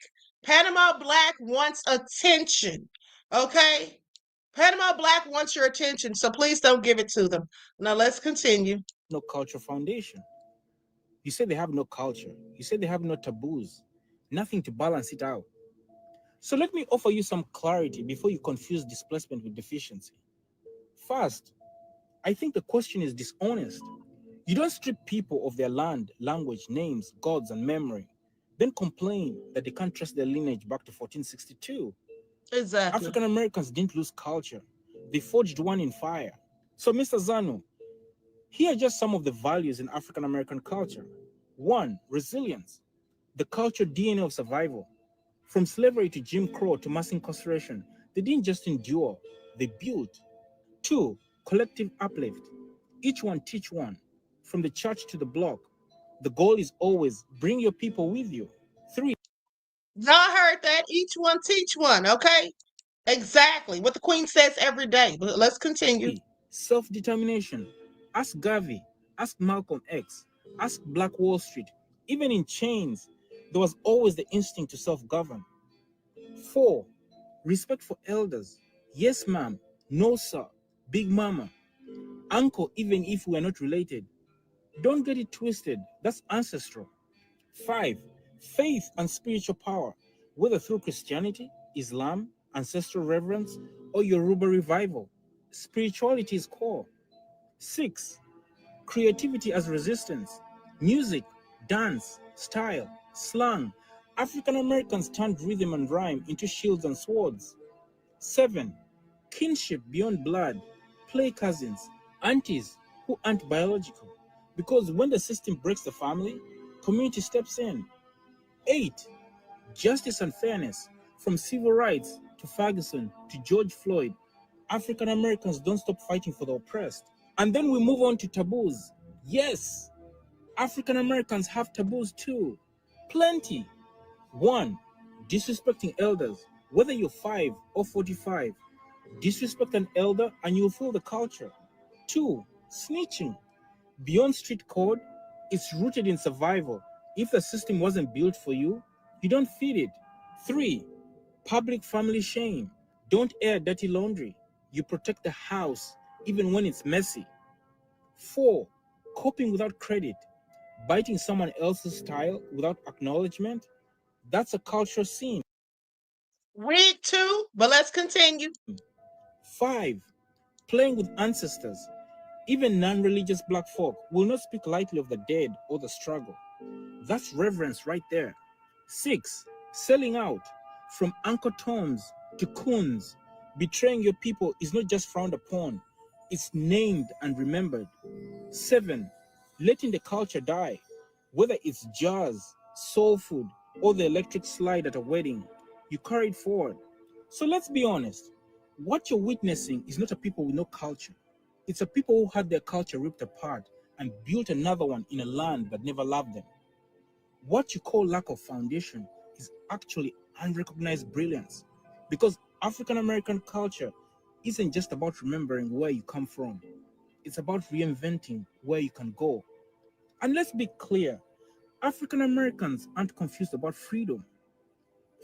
Panama Black wants attention, okay? Panama Black wants your attention, so please don't give it to them. Now let's continue. No culture foundation. You say they have no culture. You say they have no taboos, nothing to balance it out. So let me offer you some clarity before you confuse displacement with deficiency. First, I think the question is dishonest. You don't strip people of their land, language, names, gods, and memory, then complain that they can't trace their lineage back to 1462. Exactly. African Americans didn't lose culture. They forged one in fire. So, Mr. Zanu, here are just some of the values in African American culture. 1. Resilience, the culture DNA of survival. From slavery to Jim Crow to mass incarceration, they didn't just endure, they built. 2. Collective uplift, each one teach one. From the church to the block, the goal is always bring your people with you. 3. Y'all heard that? Each one teach one, okay? Exactly what the Queen says every day. But let's continue. Self-determination. Ask Garvey, ask Malcolm X, ask Black Wall Street. Even in chains, there was always the instinct to self-govern. 4. Respect for elders. Yes, ma'am. No, sir. Big mama. Uncle, even if we are not related. Don't get it twisted. That's ancestral. 5. Faith and spiritual power, whether through Christianity, Islam, ancestral reverence, or Yoruba revival. Spirituality is core. 6. Creativity as resistance. Music, dance, style, slang. African Americans turned rhythm and rhyme into shields and swords. 7. Kinship beyond blood. Play cousins, aunties who aren't biological. Because when the system breaks the family, community steps in. 8. Justice and fairness. From civil rights to Ferguson to George Floyd, African Americans don't stop fighting for the oppressed. And then we move on to taboos. Yes, African Americans have taboos too. Plenty. 1. Disrespecting elders. Whether you're 5 or 45, disrespect an elder and you'll feel the culture. 2. Snitching. Beyond street code, it's rooted in survival. If the system wasn't built for you, you don't feed it. 3. Public family shame. Don't air dirty laundry. You protect the house even when it's messy. 4. Coping without credit. Biting someone else's style without acknowledgement. That's a cultural sin. Week 2, but let's continue. 5. Playing with ancestors. Even non-religious black folk will not speak lightly of the dead or the struggle. That's reverence right there. 6. Selling out. From Uncle Toms to Coons, betraying your people is not just frowned upon, It's named and remembered. 7, letting the culture die, whether it's jazz, soul food, or the electric slide at a wedding, you carry it forward. So let's be honest. What you're witnessing is not a people with no culture. It's a people who had their culture ripped apart and built another one in a land but never loved them. What you call lack of foundation is actually unrecognized brilliance, because African American culture isn't just about remembering where you come from. It's about reinventing where you can go. And let's be clear, African Americans aren't confused about freedom.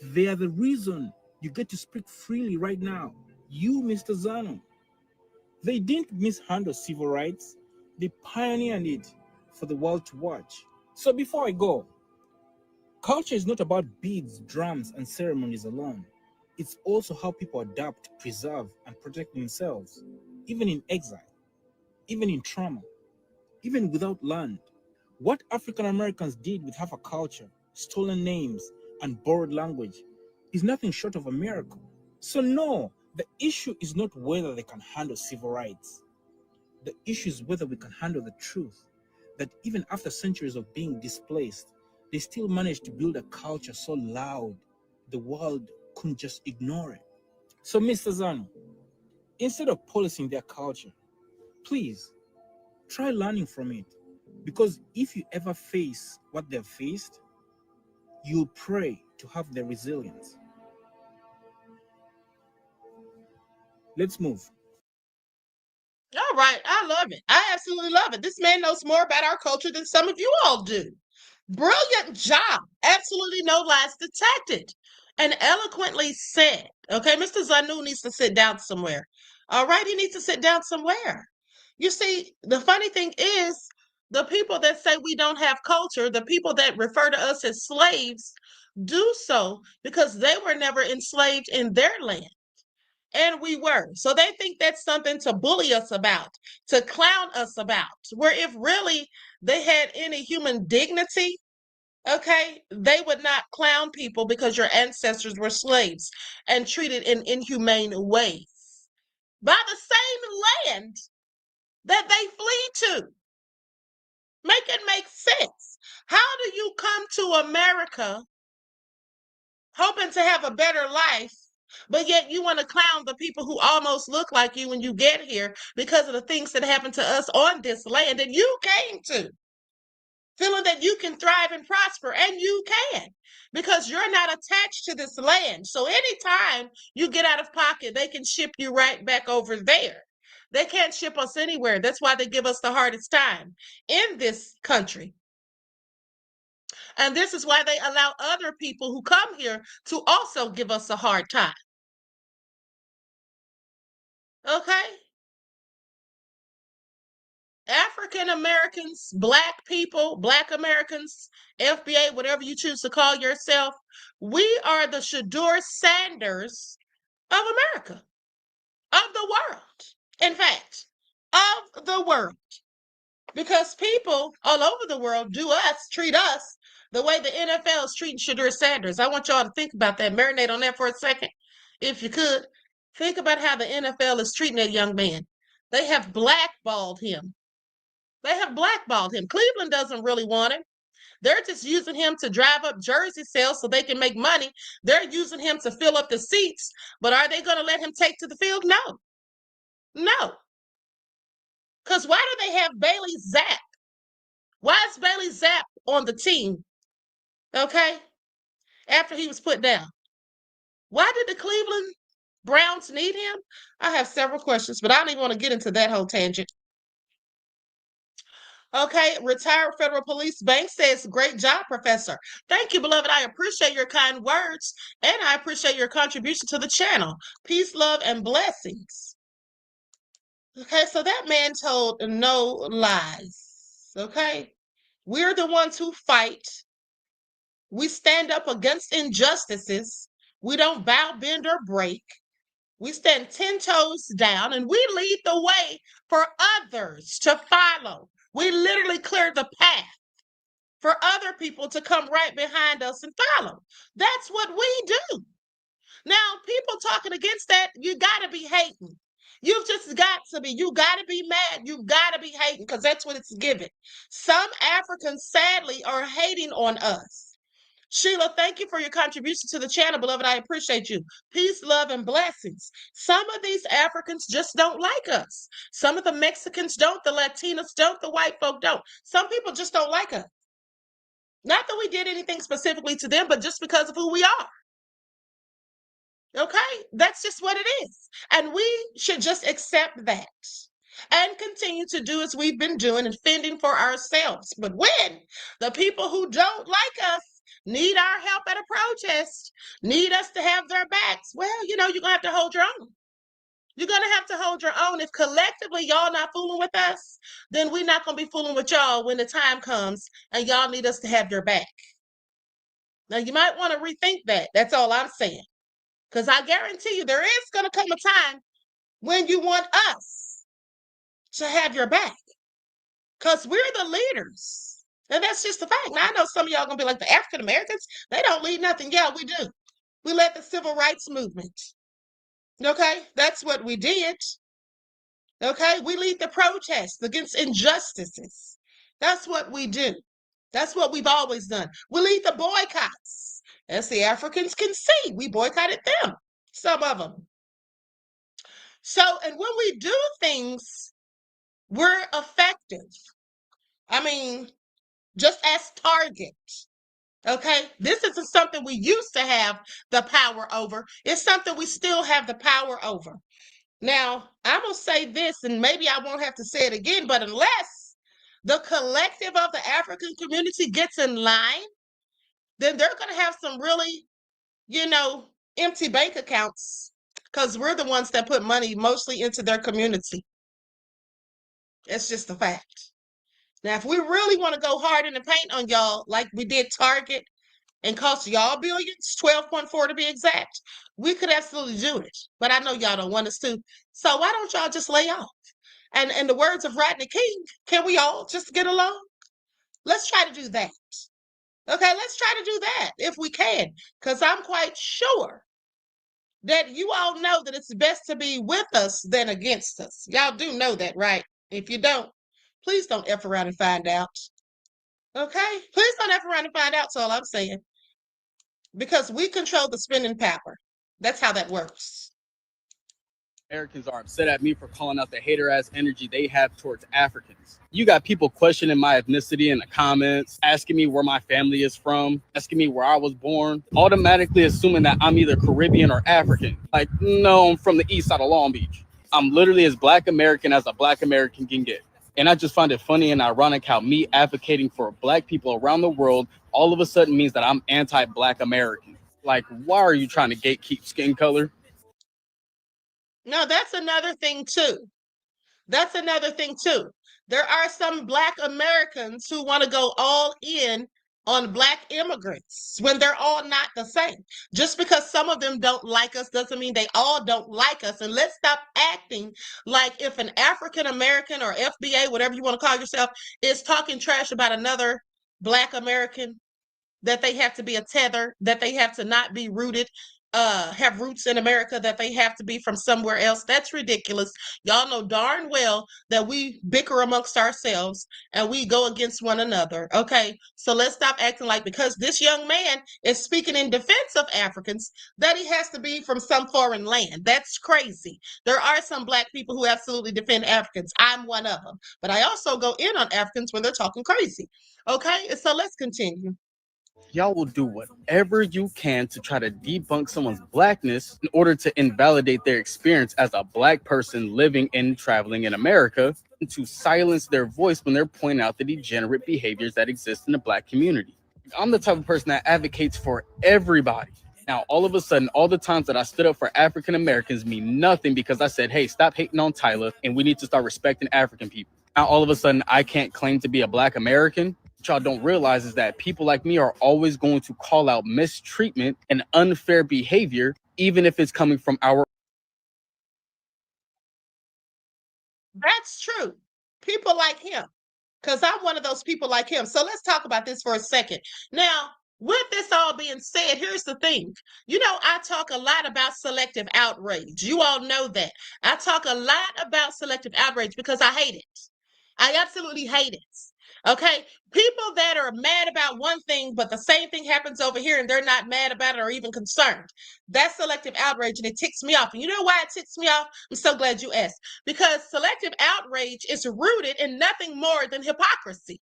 They are the reason you get to speak freely right now. You, Mr. Zano. They didn't mishandle civil rights. They pioneered it for the world to watch. So before I go, culture is not about beads, drums, and ceremonies alone. It's also how people adapt, preserve, and protect themselves, even in exile, even in trauma, even without land. What African Americans did with half a culture, stolen names, and borrowed language is nothing short of a miracle. So no, the issue is not whether they can handle civil rights. The issue is whether we can handle the truth that even after centuries of being displaced, they still managed to build a culture so loud the world couldn't just ignore it. So Mr. Zano, instead of policing their culture, please try learning from it. Because if you ever face what they've faced, you'll pray to have their resilience. Let's move. All right, I love it. I absolutely love it. This man knows more about our culture than some of you all do. Brilliant job. Absolutely no lies detected. And eloquently said. Okay, Mr. Zanu needs to sit down somewhere. All right, he needs to sit down somewhere. You see, the funny thing is, the people that say we don't have culture, the people that refer to us as slaves, do so because they were never enslaved in their land. And we were. So they think that's something to bully us about, to clown us about. Where if really they had any human dignity, okay, they would not clown people because your ancestors were slaves and treated in inhumane ways by the same land that they flee to. Make it make sense. How do you come to America hoping to have a better life, but yet you want to clown the people who almost look like you when you get here because of the things that happened to us on this land that you came to, feeling that you can thrive and prosper, and you can because you're not attached to this land. So anytime you get out of pocket, they can ship you right back over there. They can't ship us anywhere. That's why they give us the hardest time in this country. And this is why they allow other people who come here to also give us a hard time. Okay? African Americans, Black people, Black Americans, FBA, whatever you choose to call yourself, we are the Shakur Sanders of America, of the world. In fact, of the world. Because people all over the world treat us the way the NFL is treating Shakur Sanders. I want y'all to think about that. Marinate on that for a second, if you could. Think about how the NFL is treating that young man. They have blackballed him. They have blackballed him. Cleveland doesn't really want him. They're just using him to drive up jersey sales so they can make money. They're using him to fill up the seats. But are they going to let him take to the field? No. No. Because why do they have Bailey Zapp? Why is Bailey Zapp on the team? Okay? After he was put down. Why did the Cleveland Browns need him? I have several questions, but I don't even want to get into that whole tangent. Okay, retired federal police bank says, great job, Professor. Thank you, beloved. I appreciate your kind words, and I appreciate your contribution to the channel. Peace, love, and blessings. Okay, so that man told no lies. Okay, we're the ones who fight. We stand up against injustices. We don't bow, bend, or break. We stand 10 toes down, and we lead the way for others to follow. We literally clear the path for other people to come right behind us and follow. That's what we do. Now, people talking against that, you got to be hating. You've just got to be. You got to be mad. You got to be hating because that's what it's given. Some Africans, sadly, are hating on us. Sheila, thank you for your contribution to the channel, beloved. I appreciate you. Peace, love, and blessings. Some of these Africans just don't like us. Some of the Mexicans don't. The Latinos don't. The white folk don't. Some people just don't like us. Not that we did anything specifically to them, but just because of who we are. Okay? That's just what it is. And we should just accept that and continue to do as we've been doing and fending for ourselves. But when the people who don't like us need our help at a protest, need us to have their backs, well, you're going to have to hold your own. You're going to have to hold your own. If collectively y'all not fooling with us, then we're not going to be fooling with y'all when the time comes and y'all need us to have your back. Now, you might want to rethink that. That's all I'm saying. Because I guarantee you there is going to come a time when you want us to have your back. Because we're the leaders. And that's just the fact. Now, I know some of y'all going to be like, the African Americans, they don't lead nothing. Yeah, we do. We led the civil rights movement. Okay? That's what we did. Okay? We lead the protests against injustices. That's what we do. That's what we've always done. We lead the boycotts. As the Africans can see, we boycotted them. Some of them. So, and when we do things, we're effective. I mean, just as Target. Okay, this isn't something we used to have the power over. It's something we still have the power over. Now, I'm going to say this, and maybe I won't have to say it again, but unless the collective of the African community gets in line, then they're going to have some really, empty bank accounts because we're the ones that put money mostly into their community. It's just a fact. Now, if we really want to go hard in the paint on y'all, like we did Target and cost y'all billions, 12.4 to be exact, we could absolutely do it. But I know y'all don't want us to. So why don't y'all just lay off? And in the words of Rodney King, can we all just get along? Let's try to do that. Okay, let's try to do that if we can. Because I'm quite sure that you all know that it's best to be with us than against us. Y'all do know that, right? If you don't, please don't F around and find out. Okay? Please don't F around and find out, that's all I'm saying. Because we control the spending power. That's how that works. Americans are upset at me for calling out the hater-ass energy they have towards Africans. You got people questioning my ethnicity in the comments, asking me where my family is from, asking me where I was born, automatically assuming that I'm either Caribbean or African. Like, no, I'm from the east side of Long Beach. I'm literally as Black American as a Black American can get. And I just find it funny and ironic how me advocating for Black people around the world all of a sudden means that I'm anti-Black American. Like, why are you trying to gatekeep skin color? No, that's another thing too. That's another thing too. There are some Black Americans who want to go all in on Black immigrants when they're all not the same. Just because some of them don't like us doesn't mean they all don't like us. And let's stop acting like if an African American or FBA, whatever you want to call yourself, is talking trash about another Black American, that they have to be a tether, that they have to not be rooted, have roots in America, that they have to be from somewhere else. That's ridiculous. Y'all know darn well that we bicker amongst ourselves and we go against one another. Okay, so let's stop acting like because this young man is speaking in defense of Africans that he has to be from some foreign land. That's crazy. There are some Black people who absolutely defend Africans. I'm one of them, but I also go in on Africans when they're talking crazy. Okay, so let's continue. Y'all will do whatever you can to try to debunk someone's Blackness in order to invalidate their experience as a Black person living and traveling in America, and to silence their voice when they're pointing out the degenerate behaviors that exist in the Black community. I'm the type of person that advocates for everybody. Now, all of a sudden, all the times that I stood up for African Americans mean nothing because I said, hey, stop hating on Tyler and we need to start respecting African people. Now, all of a sudden, I can't claim to be a Black American. What y'all don't realize is that people like me are always going to call out mistreatment and unfair behavior, even if it's coming from our. That's true. People like him, because I'm one of those people like him. So let's talk about this for a second. Now, With this all being said, here's the thing. You know, I talk a lot about selective outrage. You all know that. I talk a lot about selective outrage because I hate it. I absolutely hate it. Okay? People that are mad about one thing, but the same thing happens over here and they're not mad about it or even concerned. That's selective outrage and it ticks me off. And you know why it ticks me off? I'm so glad you asked. Because selective outrage is rooted in nothing more than hypocrisy.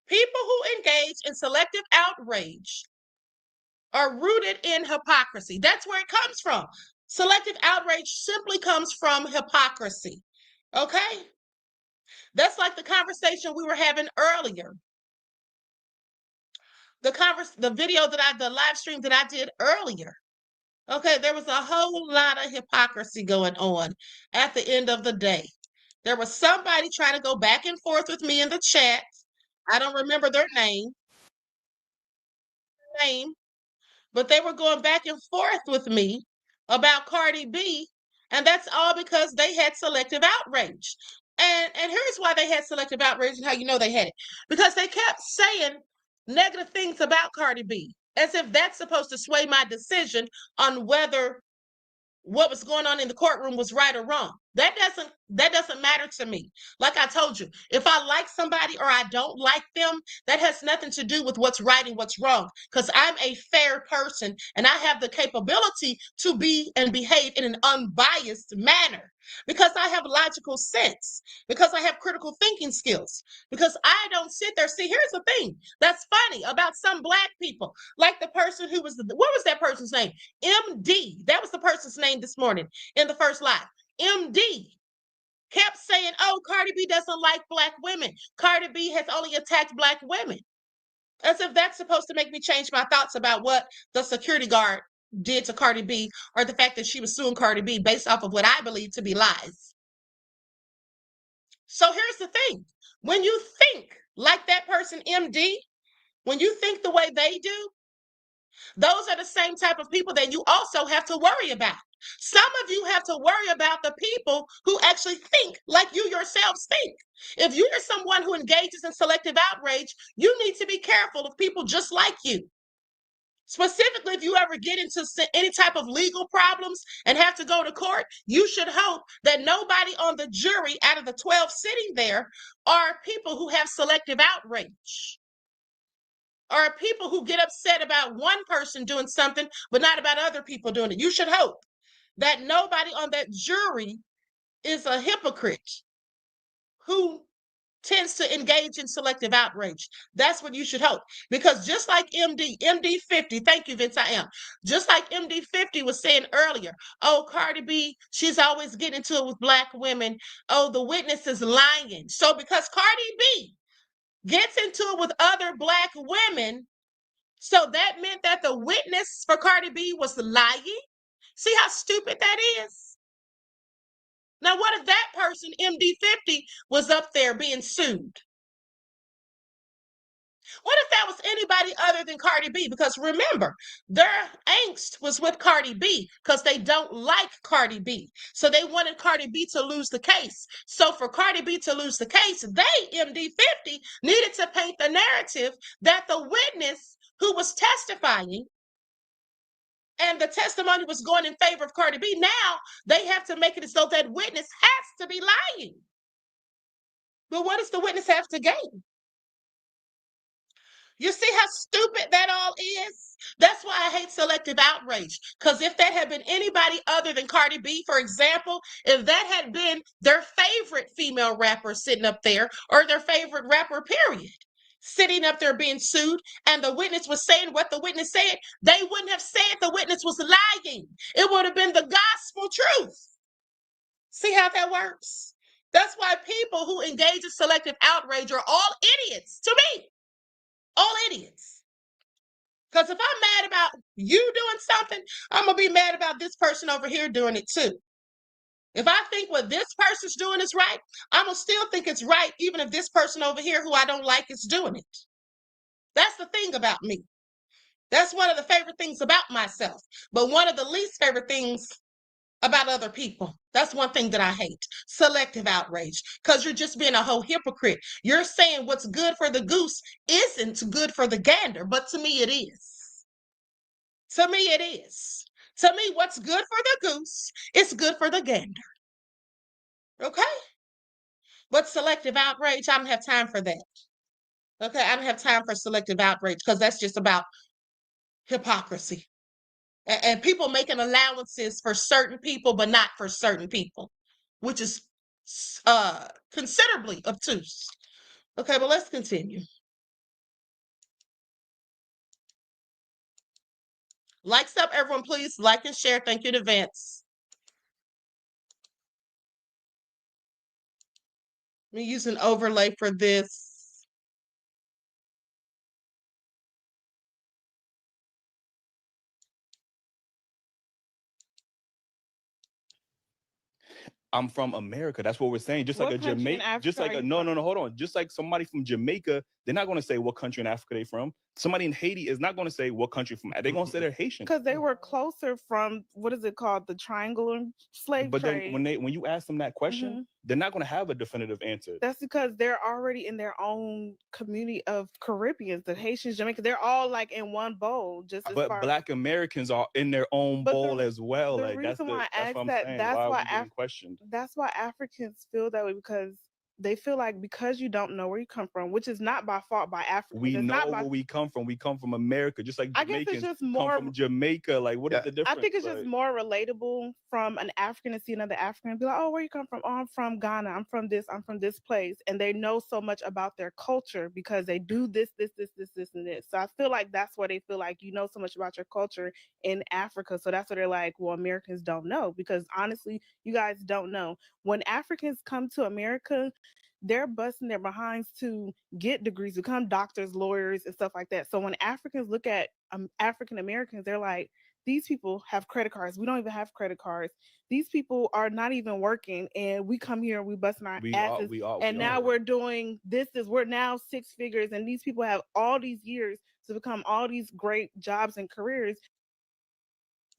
People who engage in selective outrage are rooted in hypocrisy. That's where it comes from. Selective outrage simply comes from hypocrisy. Okay? That's like the conversation we were having earlier. The video the live stream that I did earlier. Okay, there was a whole lot of hypocrisy going on at the end of the day. There was somebody trying to go back and forth with me in the chat. I don't remember their name, but they were going back and forth with me about Cardi B, and that's all because they had selective outrage. And here's why they had selective outrage and how you know they had it. Because they kept saying negative things about Cardi B, as if that's supposed to sway my decision on whether what was going on in the courtroom was right or wrong. That doesn't matter to me. Like I told you, if I like somebody or I don't like them, that has nothing to do with what's right and what's wrong, because I'm a fair person and I have the capability to be and behave in an unbiased manner, because I have logical sense, because I have critical thinking skills, because I don't sit there. See, here's the thing that's funny about some Black people, like the person who was, what was that person's name? MD. That was the person's name this morning in the first live. MD kept saying, oh, Cardi B doesn't like Black women. Cardi B has only attacked Black women. As if that's supposed to make me change my thoughts about what the security guard did to Cardi B, or the fact that she was suing Cardi B based off of what I believe to be lies. So here's the thing. When you think like that person, MD, when you think the way they do, those are the same type of people that you also have to worry about. Some of you have to worry about the people who actually think like you yourselves think. If you're someone who engages in selective outrage, you need to be careful of people just like you. Specifically, if you ever get into any type of legal problems and have to go to court, you should hope that nobody on the jury out of the 12 sitting there are people who have selective outrage, or people who get upset about one person doing something, but not about other people doing it. You should hope that nobody on that jury is a hypocrite who tends to engage in selective outrage. That's what you should hope. Because just like MD 50, thank you, Vince, I am. Just like MD 50 was saying earlier, oh, Cardi B, she's always getting into it with Black women. Oh, the witness is lying. So because Cardi B gets into it with other Black women, so that meant that the witness for Cardi B was lying? See how stupid that is? Now, what if that person, MD50, was up there being sued? What if that was anybody other than Cardi B? Because remember, their angst was with Cardi B because they don't like Cardi B. So they wanted Cardi B to lose the case. So for Cardi B to lose the case, they, MD50, needed to paint the narrative that the witness who was testifying and the testimony was going in favor of Cardi B. Now they have to make it as though that witness has to be lying. But what does the witness have to gain? You see how stupid that all is? That's why I hate selective outrage. Because if that had been anybody other than Cardi B, for example, if that had been their favorite female rapper sitting up there, or their favorite rapper, period, sitting up there being sued, and the witness was saying what the witness said, they wouldn't have said the witness was lying. It would have been the gospel truth. See how that works? That's why people who engage in selective outrage are all idiots to me. All idiots. Because if I'm mad about you doing something, I'm going to be mad about this person over here doing it too. If I think what this person's doing is right, I'm going to still think it's right, even if this person over here who I don't like is doing it. That's the thing about me. That's one of the favorite things about myself. But one of the least favorite things about other people. That's one thing that I hate. Selective outrage. Because you're just being a whole hypocrite. You're saying what's good for the goose isn't good for the gander, but to me it is. To me it is. To me, what's good for the goose is good for the gander. Okay? But selective outrage, I don't have time for that. Okay, I don't have time for selective outrage because that's just about hypocrisy. And people making allowances for certain people, but not for certain people, which is considerably obtuse. Okay, but let's continue. Likes up, everyone, please. Like and share. Thank you in advance. Let me use an overlay for this. I'm from America. That's what we're saying. Just like What a country in Jamaica, just Africa like are a you no, from? no, no, hold on. Just like somebody from Jamaica, they're not going to say what country in Africa they're from. Somebody in Haiti is not going to say what country from. They're going to say they're Haitian. Because they were closer from what is it called, the triangular slave But then trade. when you ask them that question, Mhm. they're not going to have a definitive answer. That's because they're already in their own community of Caribbeans, the Haitians, Jamaicans. They're all like in one bowl. Just as But far. Black Americans are in their own But bowl as well. the Like reason why I that's asked what I'm that, saying. that's Why are why we getting questioned? that's why Africans feel that way, because they feel like because you don't know where you come from, which is not by fault by Africans. We it's know not by, where we come from. We come from America, just like I guess it's Jamaicans just come more. from Jamaica. Like, what is the difference? I think it's Like, just more relatable from an African to see another African and be like, oh, where you come from? Oh, I'm from Ghana. I'm from this place. And they know so much about their culture because they do this, and this. So I feel like that's where they feel like you know so much about your culture in Africa. So that's what they're like, well, Americans don't know, because honestly, you guys don't know. When Africans come to America, they're busting their behinds to get degrees, become doctors, lawyers, and stuff like that. So when Africans look at African Americans, they're like, these people have credit cards. We don't even have credit cards. These people are not even working, and we come here and we busting our asses. And now we're doing this. We're now six figures, and these people have all these years to become all these great jobs and careers.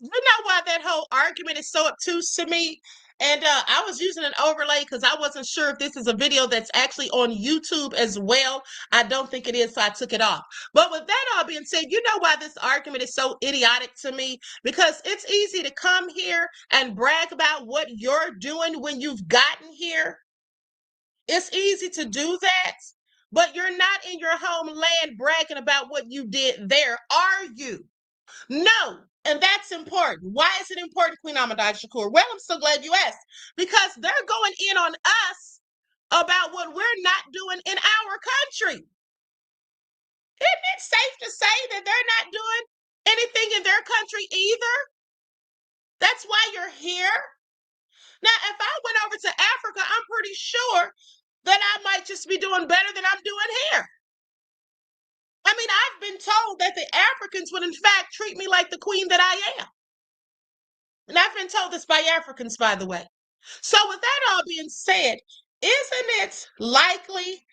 You know why that whole argument is so obtuse to me? And I was using an overlay because I wasn't sure if this is a video that's actually on YouTube as well. I don't think it is, so I took it off. But with that all being said, you know why this argument is so idiotic to me? Because it's easy to come here and brag about what you're doing when you've gotten here. It's easy to do that, but you're not in your homeland bragging about what you did there, are you? No, and that's important. Why is it important, Queen Ahmadiyyah Shakur? Well, I'm so glad you asked. Because they're going in on us about what we're not doing in our country. Isn't it safe to say that they're not doing anything in their country either? That's why you're here. Now, if I went over to Africa, I'm pretty sure that I might just be doing better than I'm doing here. I mean, I've been told that the Africans would, in fact, treat me like the queen that I am. And I've been told this by Africans, by the way. So with that all being said, isn't it likely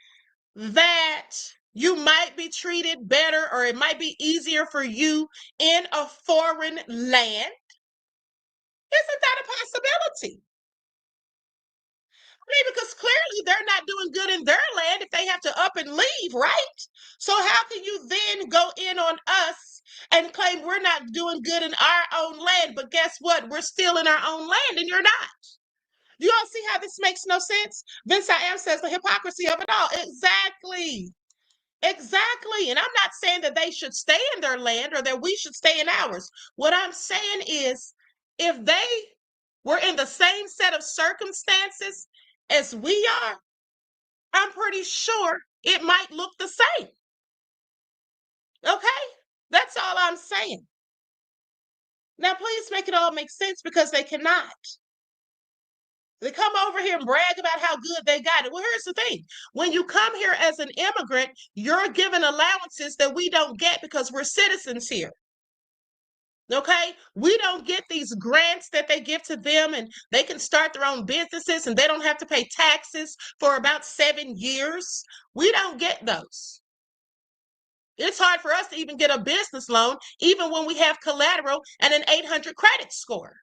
that you might be treated better, or it might be easier for you in a foreign land? Isn't that a possibility? I mean, because clearly they're not doing good in their land if they have to up and leave, right? So how can you then go in on us and claim we're not doing good in our own land? But guess what? We're still in our own land and you're not. Do you all see how this makes no sense? Vince I am says the hypocrisy of it all. Exactly. Exactly. And I'm not saying that they should stay in their land or that we should stay in ours. What I'm saying is, if they were in the same set of circumstances as we are, I'm pretty sure it might look the same. Okay? That's all I'm saying. Now, please make it all make sense, because they cannot. They come over here and brag about how good they got it. Well, here's the thing. When you come here as an immigrant, you're given allowances that we don't get because we're citizens here. Okay? We don't get these grants that they give to them, and they can start their own businesses and they don't have to pay taxes for about 7 years. We don't get those. It's hard for us to even get a business loan, even when we have collateral and an 800 credit score.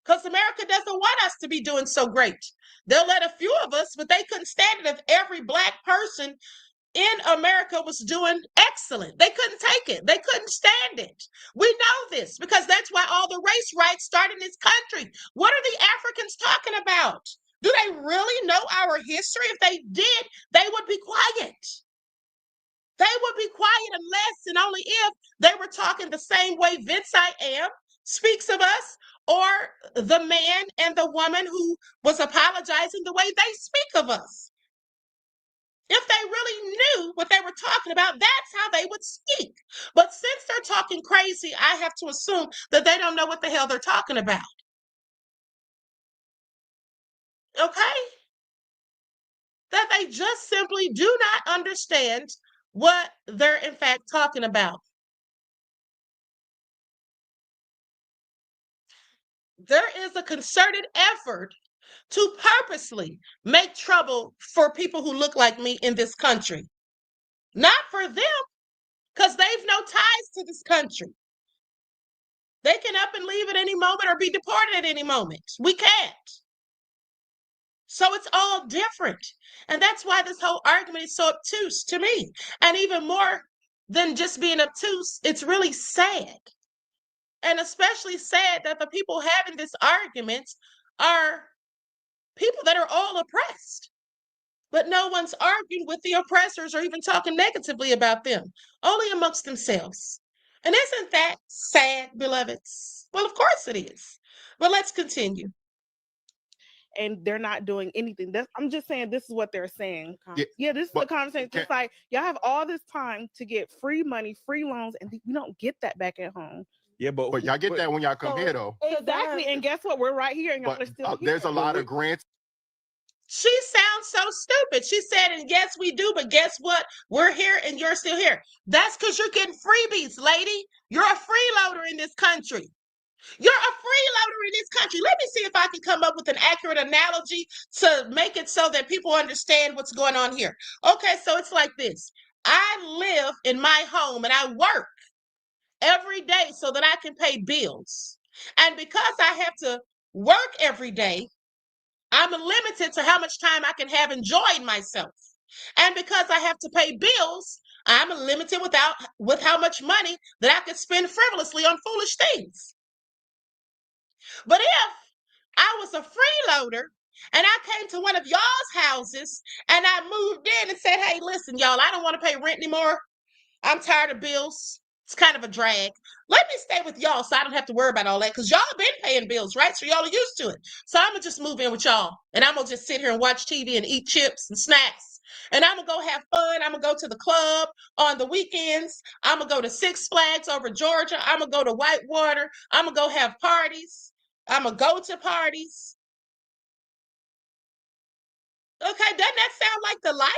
because America doesn't want us to be doing so great. They'll let a few of us, but they couldn't stand it if every Black person in America was doing excellent. They couldn't take it. They couldn't stand it. We know this because that's why all the race riots started in this country. What are the Africans talking about? Do they really know our history? If they did, they would be quiet. They would be quiet unless and only if they were talking the same way Vince I Am speaks of us, or the man and the woman who was apologizing the way they speak of us. If they really knew what they were talking about, that's how they would speak. But since they're talking crazy, I have to assume that they don't know what the hell they're talking about. Okay? That they just simply do not understand what they're in fact talking about. There is a concerted effort to purposely make trouble for people who look like me in this country. Not for them, because they've no ties to this country. They can up and leave at any moment or be deported at any moment. We can't. So it's all different. And that's why this whole argument is so obtuse to me. And even more than just being obtuse, it's really sad. And especially sad that the people having this argument are people that are all oppressed. But no one's arguing with the oppressors or even talking negatively about them, only amongst themselves. And isn't that sad, beloveds? Well, of course it is. But let's continue. And they're not doing anything. I'm just saying this is what they're saying. Yeah, This is the conversation. It's like y'all have all this time to get free money, free loans, and we don't get that back at home. Yeah, but y'all get that when y'all come here, though. Exactly. And guess what? We're right here, and y'all are still here. There's a lot of grants. She sounds so stupid. She said, and yes, we do, but guess what? We're here and you're still here. That's because you're getting freebies, lady. You're a freeloader in this country. You're a freeloader in this country. Let me see if I can come up with an accurate analogy to make it so that people understand what's going on here. Okay, so it's like this. I live in my home and I work every day so that I can pay bills. And because I have to work every day, I'm limited to how much time I can have enjoying myself. And because I have to pay bills, I'm limited with how much money that I can spend frivolously on foolish things. But if I was a freeloader and I came to one of y'all's houses and I moved in and said, hey, listen, y'all, I don't want to pay rent anymore. I'm tired of bills. It's kind of a drag. Let me stay with y'all so I don't have to worry about all that, because y'all been paying bills, right? So y'all are used to it. So I'm going to just move in with y'all, and I'm going to just sit here and watch TV and eat chips and snacks. And I'm going to go have fun. I'm going to go to the club on the weekends. I'm going to go to Six Flags over Georgia. I'm going to go to Whitewater. I'm going to go have parties. I'm going to go to parties. Okay, doesn't that sound like the life?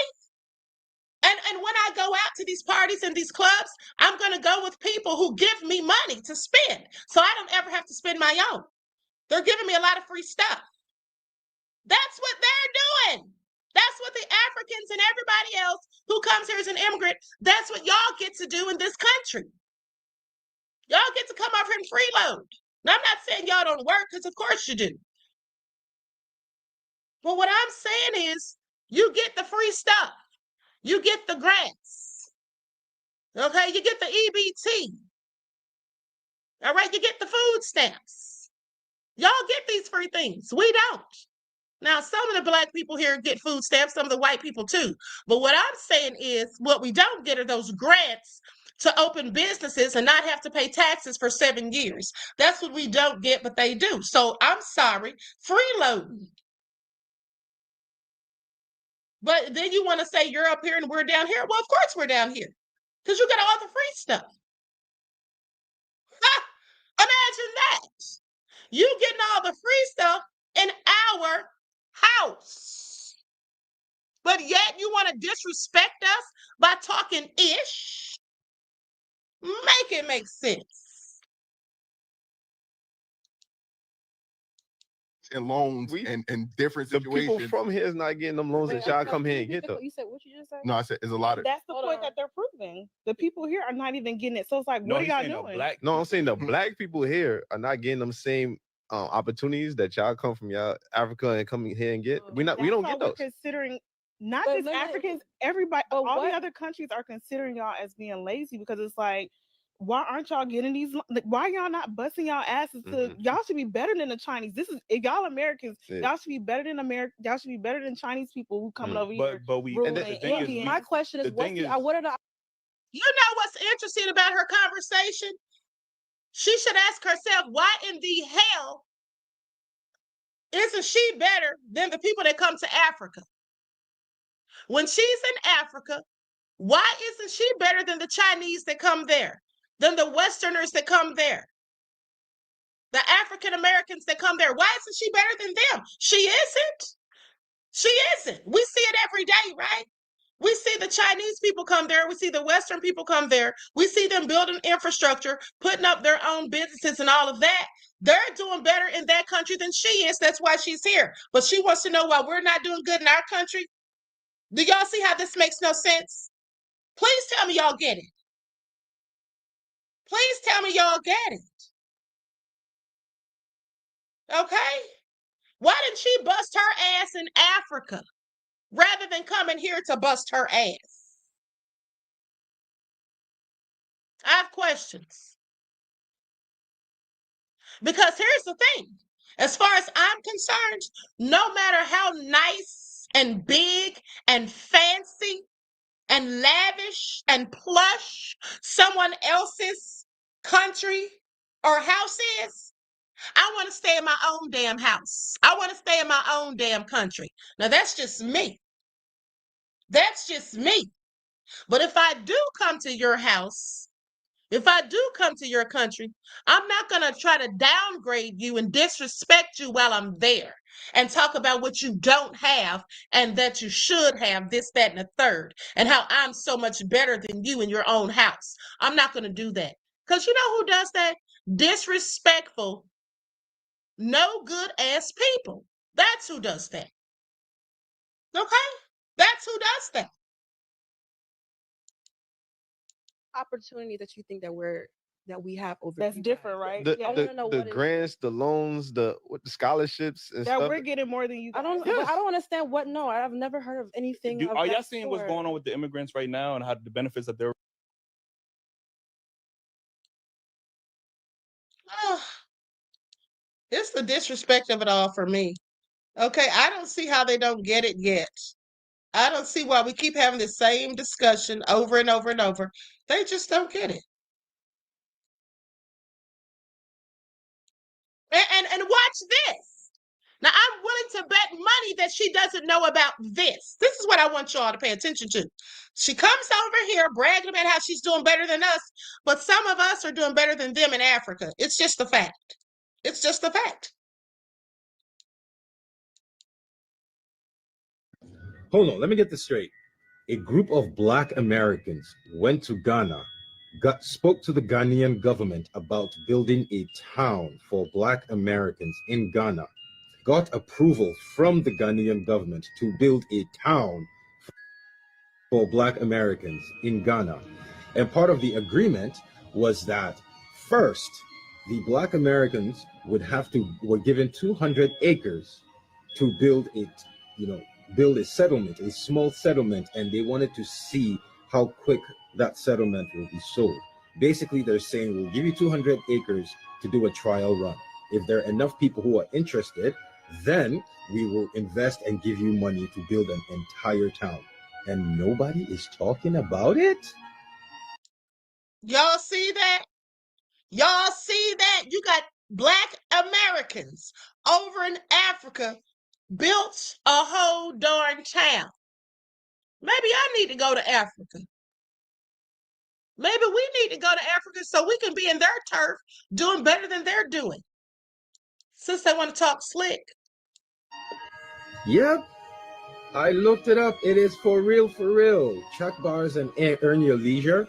And when I go out to these parties and these clubs, I'm going to go with people who give me money to spend. So I don't ever have to spend my own. They're giving me a lot of free stuff. That's what they're doing. That's what the Africans and everybody else who comes here as an immigrant, that's what y'all get to do in this country. Y'all get to come over here and freeload. Now, I'm not saying y'all don't work, because of course you do. But what I'm saying is you get the free stuff. You get the grants. Okay, you get the EBT. All right, you get the food stamps. Y'all get these free things. We don't. Now, some of the Black people here get food stamps, some of the white people too. But what I'm saying is what we don't get are those grants to open businesses and not have to pay taxes for 7 years. That's what we don't get, but they do. So I'm sorry, freeloading. But then you want to say you're up here and we're down here? Well, of course we're down here, because you got all the free stuff. Imagine that. You getting all the free stuff in our house. But yet you want to disrespect us by talking ish? Make it make sense. And loans and different The situations. people from here is not getting them loans that y'all come here and get them. You said what you just said? No, I said it's a lot of. That's the point that they're proving. The people here are not even getting it. So it's like, what are y'all doing? No, I'm saying the Black people here are not getting them same opportunities that y'all come from y'all Africa and come here and get. We don't get those. We're considering not just Africans, everybody, all the other countries are considering y'all as being lazy because it's like, why aren't y'all getting these? Like, why y'all not busting y'all asses to? Y'all should be better than the Chinese. This is if y'all Americans. Y'all should be better than America. Y'all should be better than Chinese people who coming over here. But we. And the thing is, My question is, what are the? You know what's interesting about her conversation? She should ask herself, why in the hell isn't she better than the people that come to Africa? When she's in Africa, why isn't she better than the Chinese that come there, than the Westerners that come there, the African Americans that come there? Why isn't she better than them? She isn't. She isn't. We see it every day, right? We see the Chinese people come there. We see the Western people come there. We see them building infrastructure, putting up their own businesses and all of that. They're doing better in that country than she is. That's why she's here. But she wants to know why we're not doing good in our country. Do y'all see how this makes no sense? Please tell me y'all get it. Please tell me y'all get it. Okay? Why didn't she bust her ass in Africa rather than coming here to bust her ass? I have questions. Because here's the thing. As far as I'm concerned, no matter how nice and big and fancy and lavish and plush someone else's country or house is, I want to stay in my own damn house. I want to stay in my own damn country. Now, that's just me. That's just me. But if I do come to your house, if I do come to your country, I'm not going to try to downgrade you and disrespect you while I'm there and talk about what you don't have and that you should have this, that, and the third, and how I'm so much better than you in your own house. I'm not going to do that. Because you know who does that? Disrespectful, no good ass people. That's who does that. Okay? That's who does that. Opportunity that you think that we have over that's different, right? The grants, the loans, the scholarships and stuff. We're getting more than you guys. I don't understand what. No, I've never heard of anything. Are y'all seeing what's going on with the immigrants right now and how the benefits that they're? It's the disrespect of it all for me. Okay, I don't see how they don't get it yet. I don't see why we keep having the same discussion over and over and over. They just don't get it. And watch this. Now, I'm willing to bet money that she doesn't know about this. This is what I want y'all to pay attention to. She comes over here bragging about how she's doing better than us, but some of us are doing better than them in Africa. It's just a fact. It's just a fact. Hold on, let me get this straight. A group of Black Americans went to Ghana, spoke to the Ghanaian government about building a town for Black Americans in Ghana, got approval from the Ghanaian government to build a town for Black Americans in Ghana. And part of the agreement was that first, the Black Americans were given 200 acres to build a settlement, a small settlement, and they wanted to see how quick that settlement will be sold. Basically, they're saying, we'll give you 200 acres to do a trial run. If there are enough people who are interested, then we will invest and give you money to build an entire town. And nobody is talking about it? Y'all see that? Y'all see that? You got Black Americans over in Africa built a whole darn town. Maybe I need to go to Africa. Maybe we need to go to Africa so we can be in their turf doing better than they're doing. Since they want to talk slick. Yep. I looked it up. It is for real, for real. Chuck Bars and Earn Your Leisure.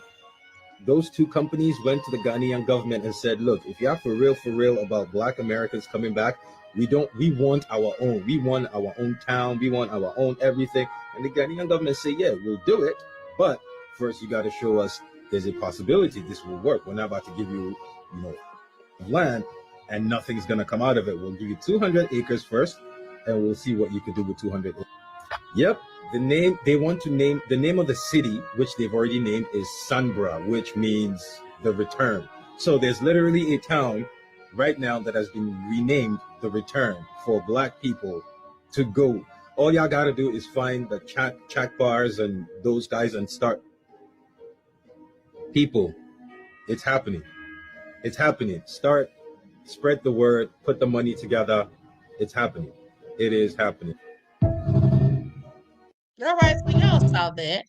Those two companies went to the Ghanaian government and said, look, if you're for real about Black Americans coming back, we want our own. We want our own town. We want our own everything. And the Ghanaian government said, yeah, we'll do it. But first you got to show us there's a possibility this will work. We're not about to give you, land and nothing's gonna come out of it. We'll give you 200 acres first, and we'll see what you can do with 200 acres. Yep, the name they want to name, the name of the city, which they've already named, is Sunbra, which means the return. So there's literally a town right now that has been renamed the Return for Black people to go. All y'all gotta do is find the chat bars and those guys and start. People, it's happening. It's happening. Start, spread the word, put the money together. It's happening. It is happening. All right, so y'all saw that.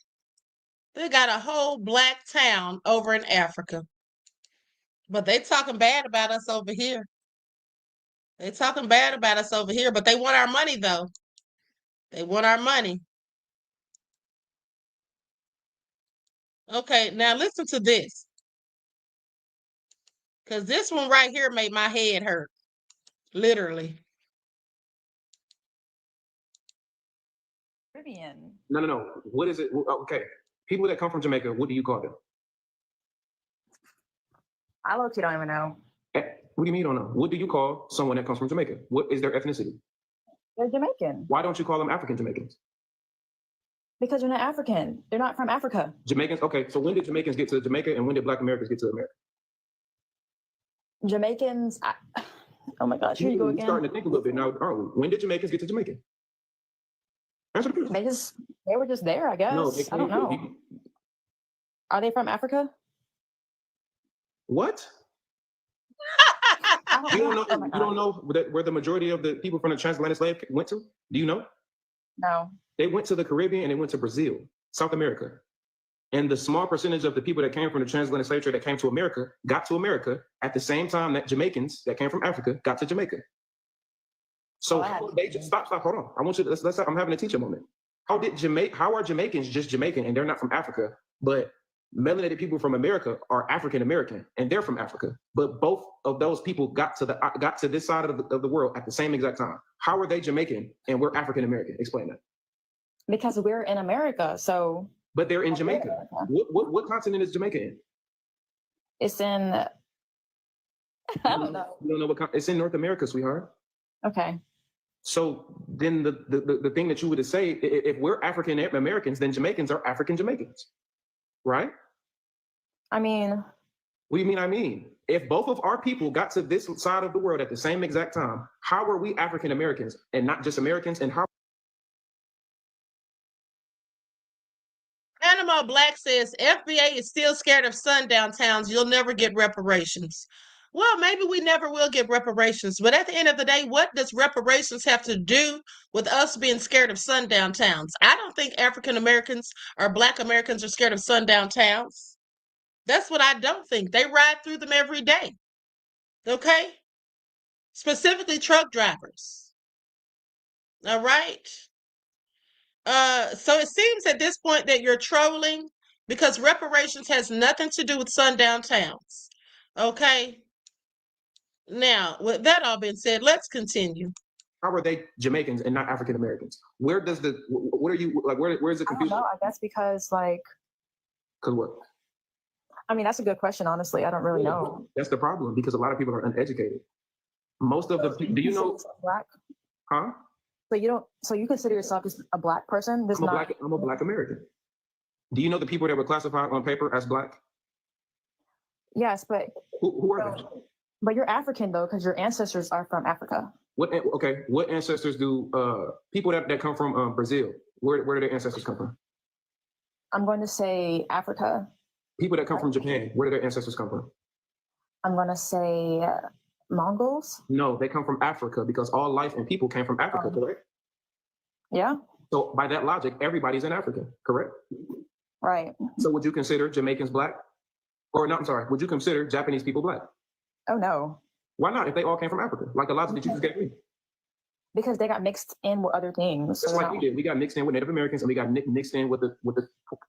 They got a whole black town over in Africa. But they talking bad about us over here. They talking bad about us over here, but they want our money though. They want our money. Okay, now listen to this. Because this one right here made my head hurt. Literally. Caribbean. No. What is it? Okay. People that come from Jamaica, what do you call them? I low-key don't even know. What do you mean you don't know? What do you call someone that comes from Jamaica? What is their ethnicity? They're Jamaican. Why don't you call them African Jamaicans? Because they're not African. They're not from Africa. Jamaicans? Okay, so when did Jamaicans get to Jamaica and when did Black Americans get to America? Jamaicans, oh my gosh, here you go again. Starting to think a little bit now, aren't we? When did Jamaicans get to Jamaica? Answer the question. They were just there, I guess. No, I don't know. Are they from Africa? What? You don't know where the majority of the people from the transatlantic slave went to? Do you know? No. They went to the Caribbean and they went to Brazil, South America. And the small percentage of the people that came from the transatlantic slave trade that came to America got to America at the same time that Jamaicans that came from Africa got to Jamaica. So they just stop, hold on. I want you to, I'm having a teacher moment. How are Jamaicans just Jamaican and they're not from Africa, but melanated people from America are African American and they're from Africa, but both of those people got to this side of the world at the same exact time. How are they Jamaican and we're African American? Explain that. Because we're in America, so. But they're in Jamaica. What continent is Jamaica in? It's in. I don't know. You don't know what? It's in North America, sweetheart. Okay. So then the thing that you would say, if we're African Americans, then Jamaicans are African Jamaicans, right? I mean. What do you mean? I mean, if both of our people got to this side of the world at the same exact time, how are we African Americans and not just Americans? And how? Animal Black says FBA is still scared of sundown towns. You'll never get reparations. Well, maybe we never will get reparations, but at the end of the day, what does reparations have to do with us being scared of sundown towns? I don't think African Americans or Black Americans are scared of sundown towns. That's what I don't think. They ride through them every day. Okay? Specifically truck drivers. All right? So it seems at this point that you're trolling because reparations has nothing to do with sundown towns. Okay? Now, with that all being said, let's continue. How are they Jamaicans and not African Americans? Where does what are you, like, where's the confusion? I don't know, I guess because, like. Because what? I mean, that's a good question, honestly. I don't really know. That's the problem, because a lot of people are uneducated. Most of the people, do you know? Black? Huh? So you consider yourself as a Black person? I'm a Black American. Do you know the people that were classified on paper as Black? Yes, but. Who are they? But you're African though, because your ancestors are from Africa. What ancestors do people that come from Brazil? Where do their ancestors come from? I'm going to say Africa. People that come from Japan, where do their ancestors come from? I'm going to say Mongols. No, they come from Africa because all life and people came from Africa, correct? Yeah. So by that logic, everybody's in Africa, correct? Right. So would you consider Jamaicans Black? Or no, I'm sorry, would you consider Japanese people Black? Oh, no. Why not, if they all came from Africa? Like the logic that you just gave me. Because they got mixed in with other things. Just like we did. We got mixed in with Native Americans and we got mixed in with the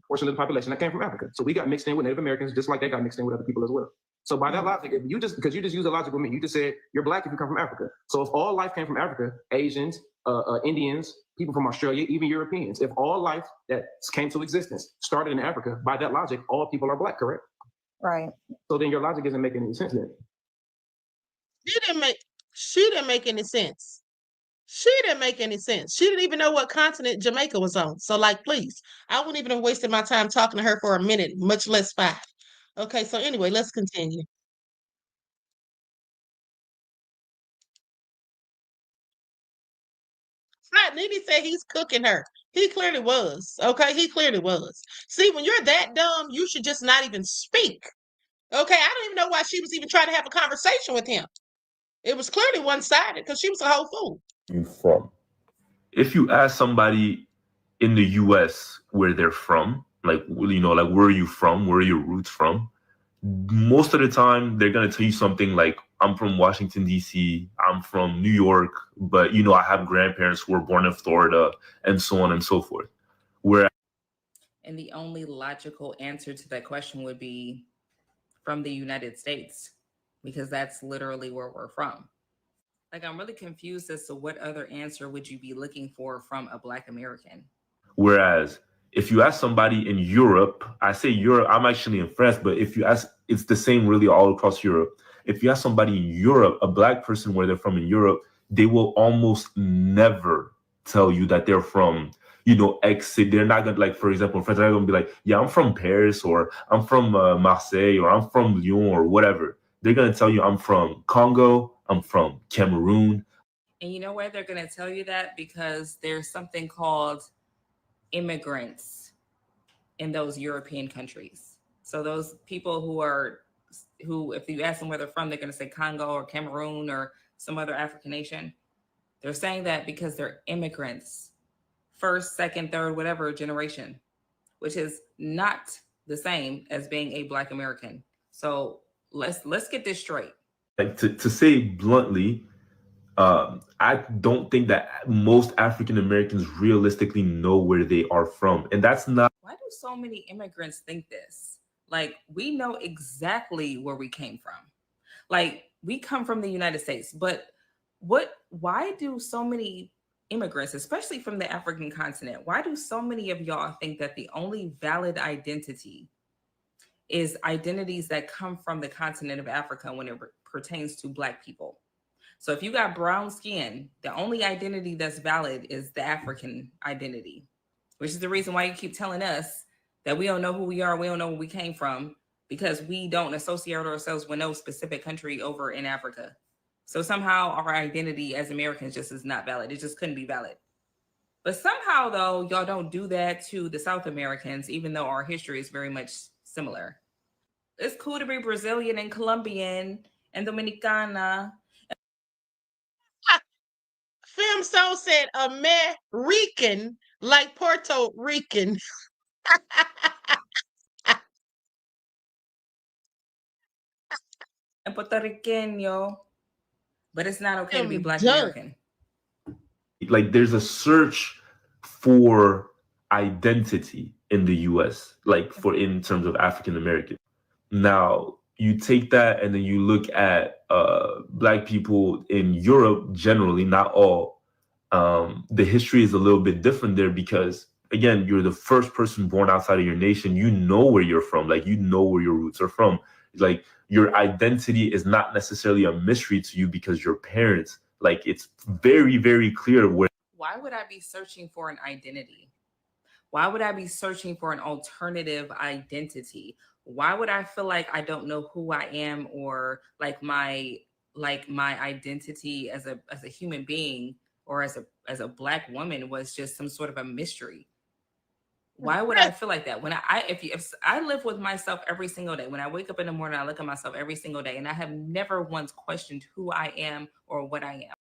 portion of the population that came from Africa. So we got mixed in with Native Americans just like they got mixed in with other people as well. So by that logic, because you just use the logic with me, you just said you're Black if you come from Africa. So if all life came from Africa, Asians, Indians, people from Australia, even Europeans, if all life that came to existence started in Africa, by that logic, all people are Black, correct? Right. So then your logic isn't making any sense then. She didn't make any sense. She didn't make any sense. She didn't even know what continent Jamaica was on. So, like, please, I wouldn't even have wasted my time talking to her for a minute, much less 5. Okay, so anyway, let's continue. Flat Nene said he's cooking her. He clearly was. Okay, he clearly was. See, when you're that dumb, you should just not even speak. Okay, I don't even know why she was even trying to have a conversation with him. It was clearly one-sided because she was a whole fool. You from? If you ask somebody in the US where they're from, like, you know, like, where are you from? Where are your roots from? Most of the time, they're going to tell you something like, I'm from Washington, D.C., I'm from New York, but, you know, I have grandparents who were born in Florida, and so on and so forth. And the only logical answer to that question would be from the United States, because that's literally where we're from. Like, I'm really confused as to what other answer would you be looking for from a Black American? Whereas if you ask somebody in Europe, I say Europe, I'm actually in France, but if you ask, it's the same really all across Europe. If you ask somebody in Europe, a Black person where they're from in Europe, they will almost never tell you that they're from, you know, X city. They're not going to, like, for example, in France, they're going to be like, yeah, I'm from Paris, or I'm from Marseille, or I'm from Lyon, or whatever. They're going to tell you I'm from Congo, I'm from Cameroon. And you know why they're going to tell you that? Because there's something called immigrants in those European countries. So those people who, if you ask them where they're from, they're going to say Congo or Cameroon or some other African nation. They're saying that because they're immigrants, first, second, third, whatever generation, which is not the same as being a Black American. So let's get this straight. Like, to say bluntly, I don't think that most African Americans realistically know where they are from. And that's not. Why do so many immigrants think this? Like, we know exactly where we came from. Like, we come from the United States, but why do so many immigrants, especially from the African continent, why do so many of y'all think that the only valid identity is identities that come from the continent of Africa when it pertains to Black people? So if you got brown skin, the only identity that's valid is the African identity, which is the reason why you keep telling us that we don't know who we are, we don't know where we came from, because we don't associate ourselves with no specific country over in Africa. So somehow our identity as Americans just is not valid. It just couldn't be valid. But somehow, though, y'all don't do that to the South Americans, even though our history is very much similar. It's cool to be Brazilian and Colombian and Dominicana. Femso said American, like Puerto Rican. And Puerto Riqueño, but it's not okay to be Black American. Like, there's a search for identity in the US, like, for in terms of African American. Now, you take that and then you look at Black people in Europe generally, not all. The history is a little bit different there because, again, you're the first person born outside of your nation. You know where you're from. Like, you know where your roots are from. Like, your identity is not necessarily a mystery to you because your parents, like, it's very, very clear where. Why would I be searching for an identity? Why would I be searching for an alternative identity? Why would I feel like I don't know who I am, or like my identity as a human being or as a Black woman was just some sort of a mystery? Why would I feel like that? When if I live with myself every single day, when I wake up in the morning, I look at myself every single day, and I have never once questioned who I am or what I am.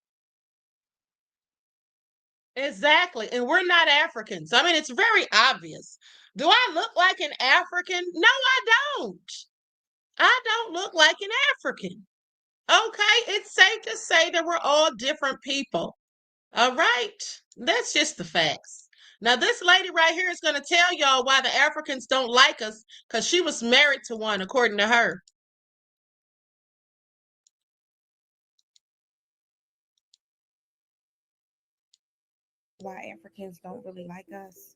Exactly. And we're not Africans. I mean, it's very obvious. Do I look like an African? No, I don't. I don't look like an African. Okay, it's safe to say that we're all different people. All right, that's just the facts. Now, this lady right here is going to tell y'all why the Africans don't like us, because she was married to one, according to her. Why Africans don't really like us?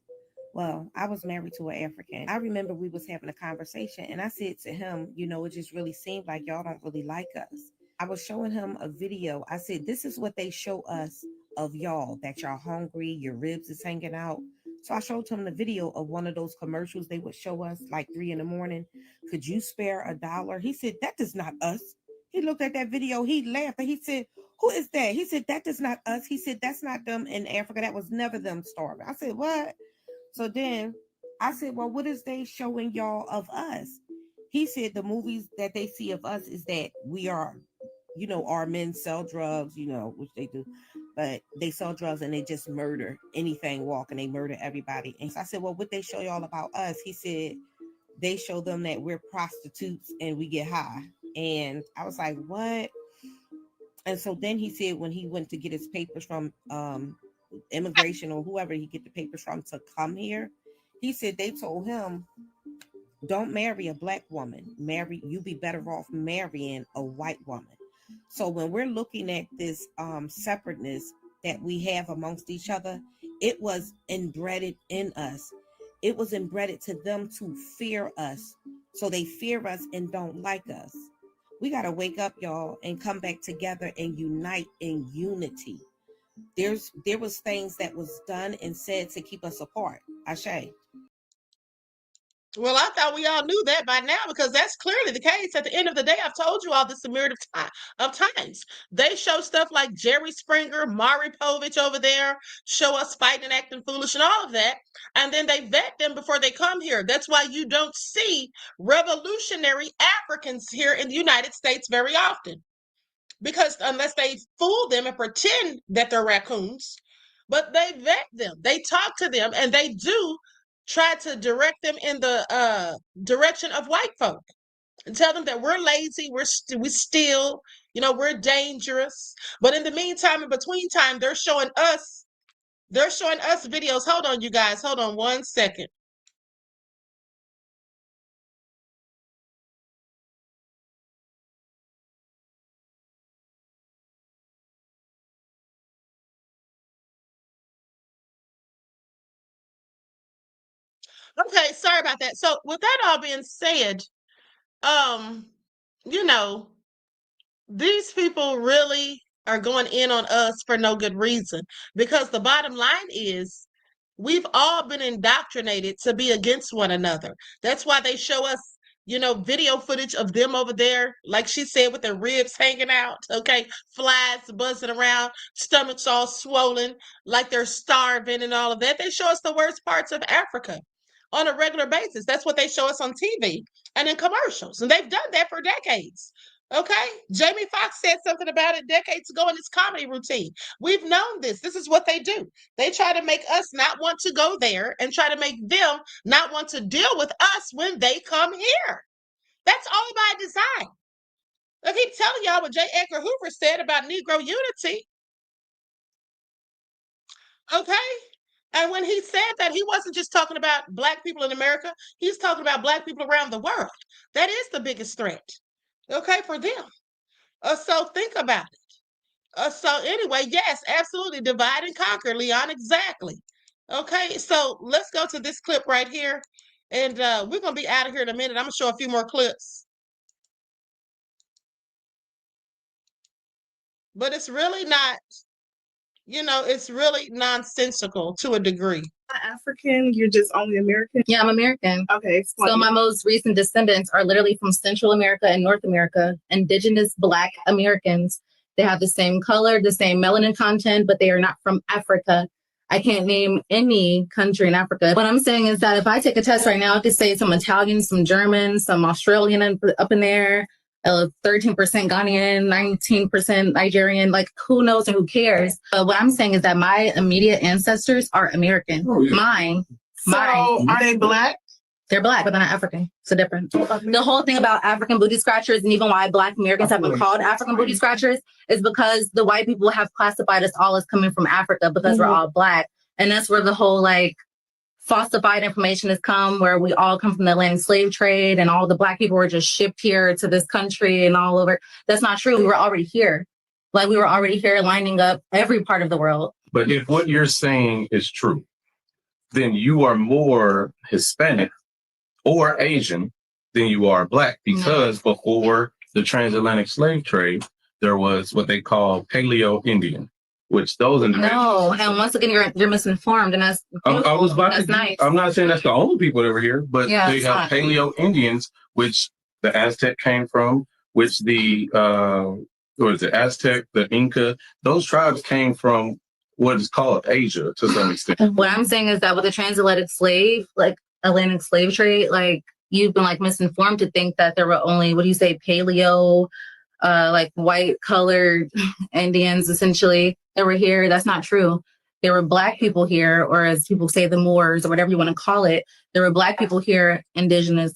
Well, I was married to an African. I remember we was having a conversation, and I said to him, you know, it just really seemed like y'all don't really like us. I was showing him a video. I said, this is what they show us of y'all, that y'all hungry, your ribs is hanging out. So I showed him the video of one of those commercials they would show us like 3 a.m. Could you spare $1? He said, that is not us. He looked at that video, he laughed, and he said, who is that? He said, that is not us. He said, that's not them in Africa. That was never them starving. I said, what? So then I said, well, what is they showing y'all of us? He said the movies that they see of us is that we are, our men sell drugs, which they do, but they sell drugs and they just murder anything walking. They murder everybody. And so I said, well, what they show y'all about us? He said, they show them that we're prostitutes and we get high. And I was like, what? And so then he said when he went to get his papers from immigration or whoever he get the papers from to come here, he said they told him, don't marry a black woman. You be better off marrying a white woman. So when we're looking at this separateness that we have amongst each other, it was inbred in us. It was inbred to them to fear us. So they fear us and don't like us. We got to wake up, y'all, and come back together and unite in unity. There was things that was done and said to keep us apart. Ashe. Well, I thought we all knew that by now because that's clearly the case. At the end of the day, I've told you all this a myriad of times. They show stuff like Jerry Springer, Maury Povich over there, show us fighting and acting foolish and all of that. And then they vet them before they come here. That's why you don't see revolutionary Africans here in the United States very often. Because unless they fool them and pretend that they're raccoons, but they vet them, they talk to them, and they do try to direct them in the direction of white folk and tell them that we're lazy, we steal, we're dangerous. But in the meantime, in between time, they're showing us videos. Hold on, you guys. Hold on 1 second. Okay, sorry about that. So with that all being said, these people really are going in on us for no good reason, because the bottom line is we've all been indoctrinated to be against one another. That's why they show us, video footage of them over there, like she said, with their ribs hanging out, okay, flies buzzing around, stomachs all swollen, like they're starving and all of that. They show us the worst parts of Africa on a regular basis. That's what they show us on TV and in commercials. And they've done that for decades. Okay. Jamie Foxx said something about it decades ago in his comedy routine. We've known this. This is what they do. They try to make us not want to go there and try to make them not want to deal with us when they come here. That's all by design. I keep telling y'all what J. Edgar Hoover said about Negro unity. Okay. And when he said that, he wasn't just talking about Black people in America. He's talking about Black people around the world. That is the biggest threat, okay, for them. So think about it. So anyway, yes, absolutely. Divide and conquer, Leon. Exactly. Okay, so let's go to this clip right here. And we're going to be out of here in a minute. I'm going to show a few more clips. But it's really not, it's really nonsensical to a degree. African, you're just only American? Yeah, I'm American. Okay, explain. So my most recent descendants are literally from Central America and North America, indigenous Black Americans. They have the same color, the same melanin content, but they are not from Africa. I can't name any country in Africa. What I'm saying is that if I take a test right now, I could say some Italian, some German, some Australian up in there, 13% Ghanaian, 19% Nigerian, like who knows and who cares? But what I'm saying is that my immediate ancestors are American. Oh, yeah. Mine. Are they Black? They're Black, but they're not African. It's a difference. The whole thing about African booty scratchers, and even why Black Americans have been called African booty scratchers, is because the white people have classified us all as coming from Africa because we're all Black. And that's where the whole falsified information has come, where we all come from the Atlantic slave trade and all the Black people were just shipped here to this country and all over. That's not true. We were already here. We were already here lining up every part of the world. But if what you're saying is true, then you are more Hispanic or Asian than you are Black, because before the transatlantic slave trade, there was what they call Paleo Indian, which those individuals. No, and once again, you're misinformed, and that's I was about that's to. nice. I'm not saying that's the only people that were here, but Yeah, they it's have not. Paleo Indians, which the Aztec came from, which the what is it, Aztec, the Inca, those tribes came from what is called Asia to some extent. What I'm saying is that with the transatlantic Atlantic slave trade, like you've been like misinformed to think that there were only, what do you say, paleo, like white colored Indians essentially that were here. That's not true. There were Black people here, or as people say, the Moors, or whatever you want to call it. There were Black people here, indigenous.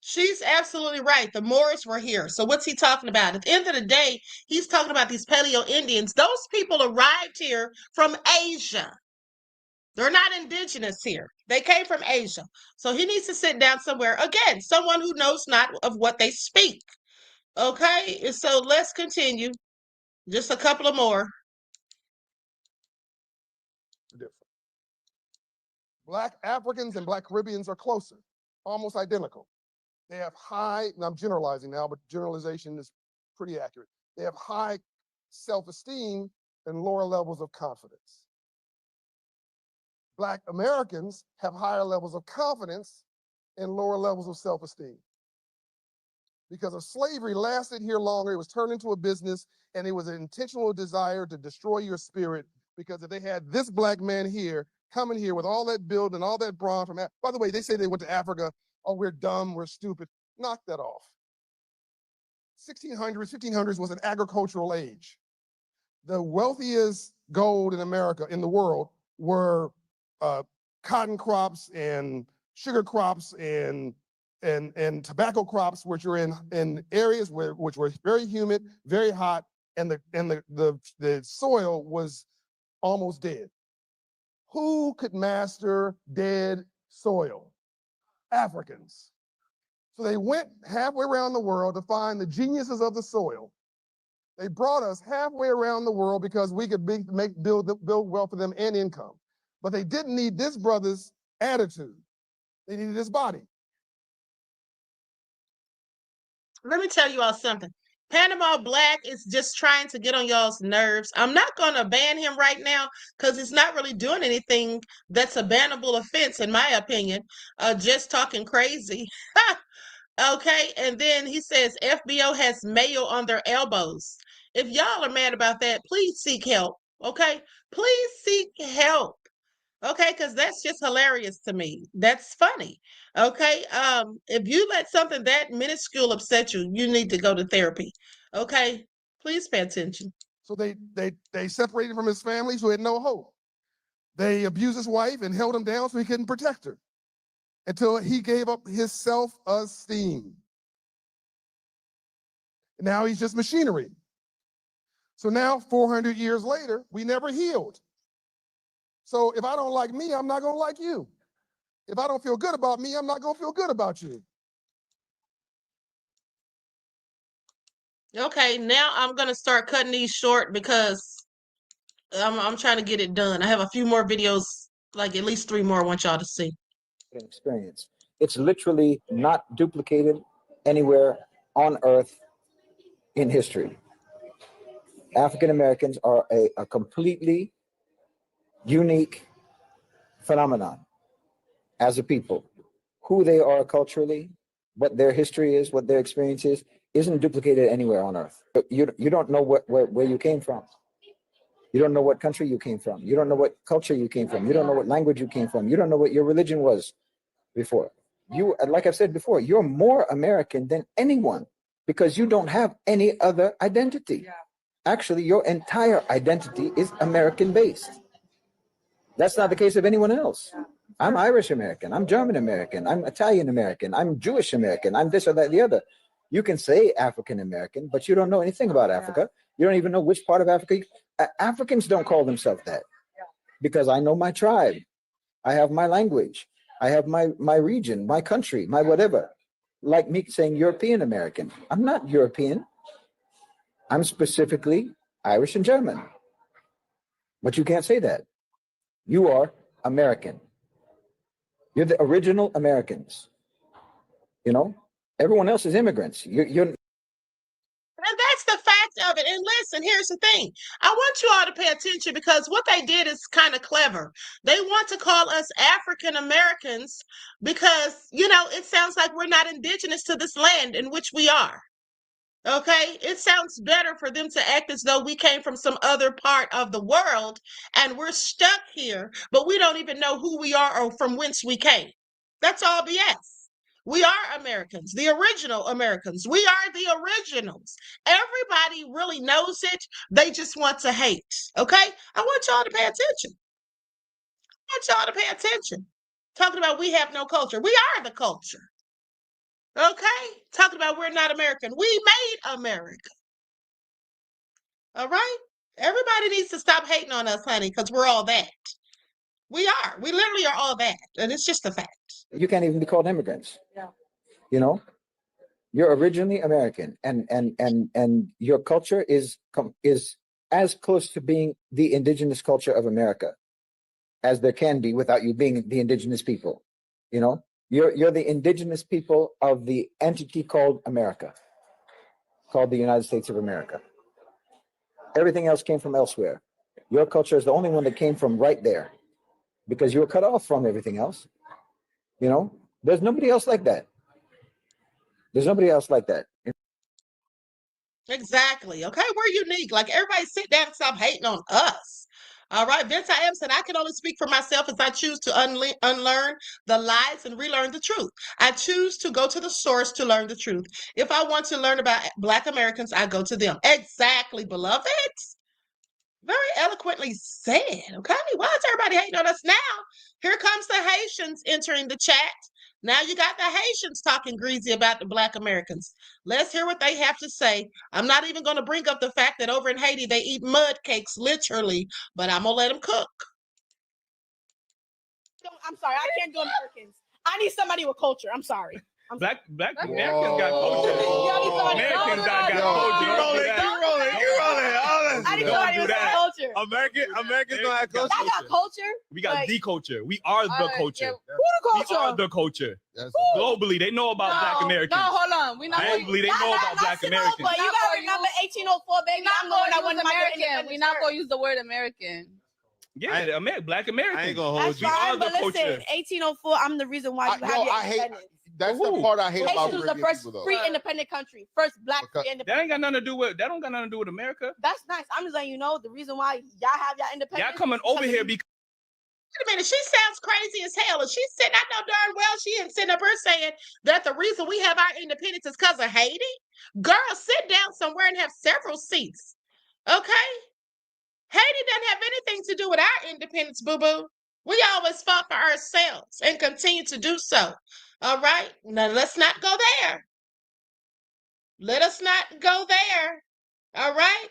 She's absolutely right. The Moors were here. So what's he talking about? At the end of the day, he's talking about these Paleo Indians. Those people arrived here from Asia. They're not indigenous here. They came from Asia. So he needs to sit down somewhere. Again, someone who knows not of what they speak. Okay, so let's continue. Just a couple of more. Black Africans and Black Caribbeans are closer, almost identical. They have high, and I'm generalizing now, but generalization is pretty accurate. They have high self-esteem and lower levels of confidence. Black Americans have higher levels of confidence and lower levels of self-esteem. Because of slavery lasted here longer, it was turned into a business, and it was an intentional desire to destroy your spirit, because if they had this Black man here, coming here with all that build and all that brawn from, by the way, they say they went to Africa, oh, we're dumb, we're stupid. Knock that off. 1500s was an agricultural age. The wealthiest gold in America, in the world, were cotton crops and sugar crops and tobacco crops, which are in areas which were very humid, very hot, and the soil was almost dead. Who could master dead soil? Africans. So they went halfway around the world to find the geniuses of the soil. They brought us halfway around the world because we could build wealth for them and income. But they didn't need this brother's attitude. They needed his body. Let me tell you all something. Panama Black is just trying to get on y'all's nerves. I'm not going to ban him right now because he's not really doing anything that's a bannable offense, in my opinion. Just talking crazy. Okay, and then he says FBO has mayo on their elbows. If y'all are mad about that, please seek help. Okay, please seek help. Okay, because that's just hilarious to me. That's funny. Okay, if you let something that minuscule upset you, you need to go to therapy. Okay, please pay attention. So they separated from his family, so he had no hope. They abused his wife and held him down so he couldn't protect her until he gave up his self-esteem. Now he's just machinery. So now, 400 years later, we never healed. So if I don't like me, I'm not gonna like you. If I don't feel good about me, I'm not gonna feel good about you. Okay, now I'm gonna start cutting these short because I'm trying to get it done. I have a few more videos, like at least 3 more I want y'all to see. Experience. It's literally not duplicated anywhere on earth in history. African Americans are a completely unique phenomenon as a people. Who they are culturally, what their history is, what their experience is, isn't duplicated anywhere on earth. You don't know where you came from. You don't know what country you came from. You don't know what culture you came from. You don't know what language you came from. You don't know what your religion was before. You, like I've said before, you're more American than anyone because you don't have any other identity. Actually, your entire identity is American based. That's not the case of anyone else. I'm Irish American, I'm German American, I'm Italian American, I'm Jewish American, I'm this or that, the other. You can say African American, but you don't know anything about Africa. You don't even know which part of Africa. Africans don't call themselves that because I know my tribe. I have my language. I have my region, my country, my whatever. Like me saying European American. I'm not European. I'm specifically Irish and German. But you can't say that. You are American. You're the original Americans. You know, everyone else is immigrants. You're and here's the thing. I want you all to pay attention because what they did is kind of clever. They want to call us African Americans because, you know, it sounds like we're not indigenous to this land in which we are. Okay, it sounds better for them to act as though we came from some other part of the world and we're stuck here, but we don't even know who we are or from whence we came. That's all BS. We are Americans, the original Americans. We are the originals. Everybody really knows it. They just want to hate. Okay, I want y'all to pay attention. I want y'all to pay attention. Talking about we have no culture. We are the culture. Okay? Talking about we're not American. We made America. All right? Everybody needs to stop hating on us, honey, because we're all that. We are. We literally are all that. And it's just a fact. You can't even be called immigrants. Yeah. You know? You're originally American, and your culture is as close to being the indigenous culture of America as there can be without you being the indigenous people. You know? You're the indigenous people of the entity called America, called the United States of America. Everything else came from elsewhere. Your culture is the only one that came from right there because you were cut off from everything else. You know, there's nobody else like that. There's nobody else like that. Exactly. Okay, we're unique. Like everybody sit down and stop hating on us. All right, Vince, I am said I can only speak for myself as I choose to unlearn the lies and relearn the truth. I choose to go to the source to learn the truth. If I want to learn about Black Americans, I go to them. Exactly, beloved. Very eloquently said. Okay, why is everybody hating on us now? Here comes the Haitians entering the chat. Now you got the Haitians talking greasy about the Black Americans. Let's hear what they have to say. I'm not even going to bring up the fact that over in Haiti, they eat mud cakes, literally, but I'm going to let them cook. I'm sorry, I can't do Americans. I need somebody with culture. I'm sorry. Black Americans got culture. Americans got culture. You rolling. I need somebody with culture. Americans don't have culture. I got culture. We got the culture. We are the culture. Who the culture? We are the culture. Globally, they know about Black Americans. No, hold on. We not globally, they know about Black Americans. But you gotta remember 1804, baby. I'm the one that won American. We're not gonna use the word American. Yeah, Black Americans. I ain't gonna hold you. We are the but culture. listen, 1804. I'm the reason why you have your independence. That's the part I hate about Haiti was the first free independent country, first Black free independent. That ain't got nothing to do with. That don't got nothing to do with America. That's nice. I'm just letting you know the reason why y'all have your independence. Y'all coming over here because. Wait a minute, she sounds crazy as hell. And she's sitting, I know darn well she ain't sitting up here saying that the reason we have our independence is because of Haiti. Girl, sit down somewhere and have several seats. Okay? Haiti doesn't have anything to do with our independence, boo-boo. We always fought for ourselves and continue to do so. All right? Now, let's not go there. Let us not go there. All right?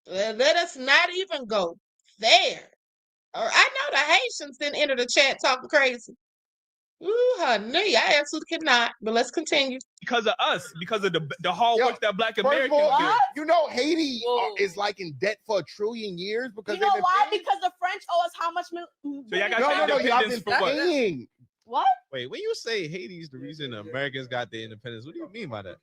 Let us not even go there. I know the Haitians didn't enter the chat talking crazy. Ooh, honey, I absolutely cannot. But let's continue. Because of us, because of the hard work that Black Americans do. You know, Haiti is like in debt for 1 trillion years because you know why? Because the French owe us how much? So y'all got y'all been paying. What? Wait, when you say Haiti's the reason the Americans got their independence, what do you mean by that?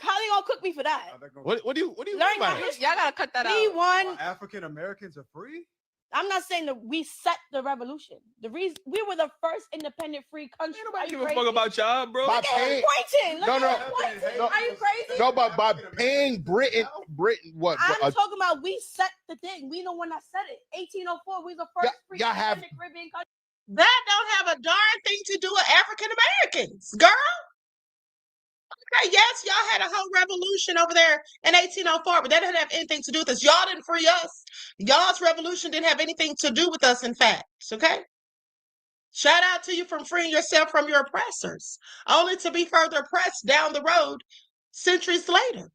Kylie gonna cook me for that. What do you mean by that? Y'all gotta cut that out. We won. African Americans are free? I'm not saying that we set the revolution. The reason we were the first independent free country. Nobody give a fuck about y'all, bro. Look at him pointing. Look at him pointing. Are you crazy? No, but by paying Britain, what? I'm talking about we set the thing. We the one that set it. 1804. We the first free independent Caribbean country. That don't have a darn thing to do with African Americans, girl. Okay, yes, y'all had a whole revolution over there in 1804, but that didn't have anything to do with us. Y'all didn't free us. Y'all's revolution didn't have anything to do with us, in fact. Okay? Shout out to you from freeing yourself from your oppressors, only to be further oppressed down the road centuries later.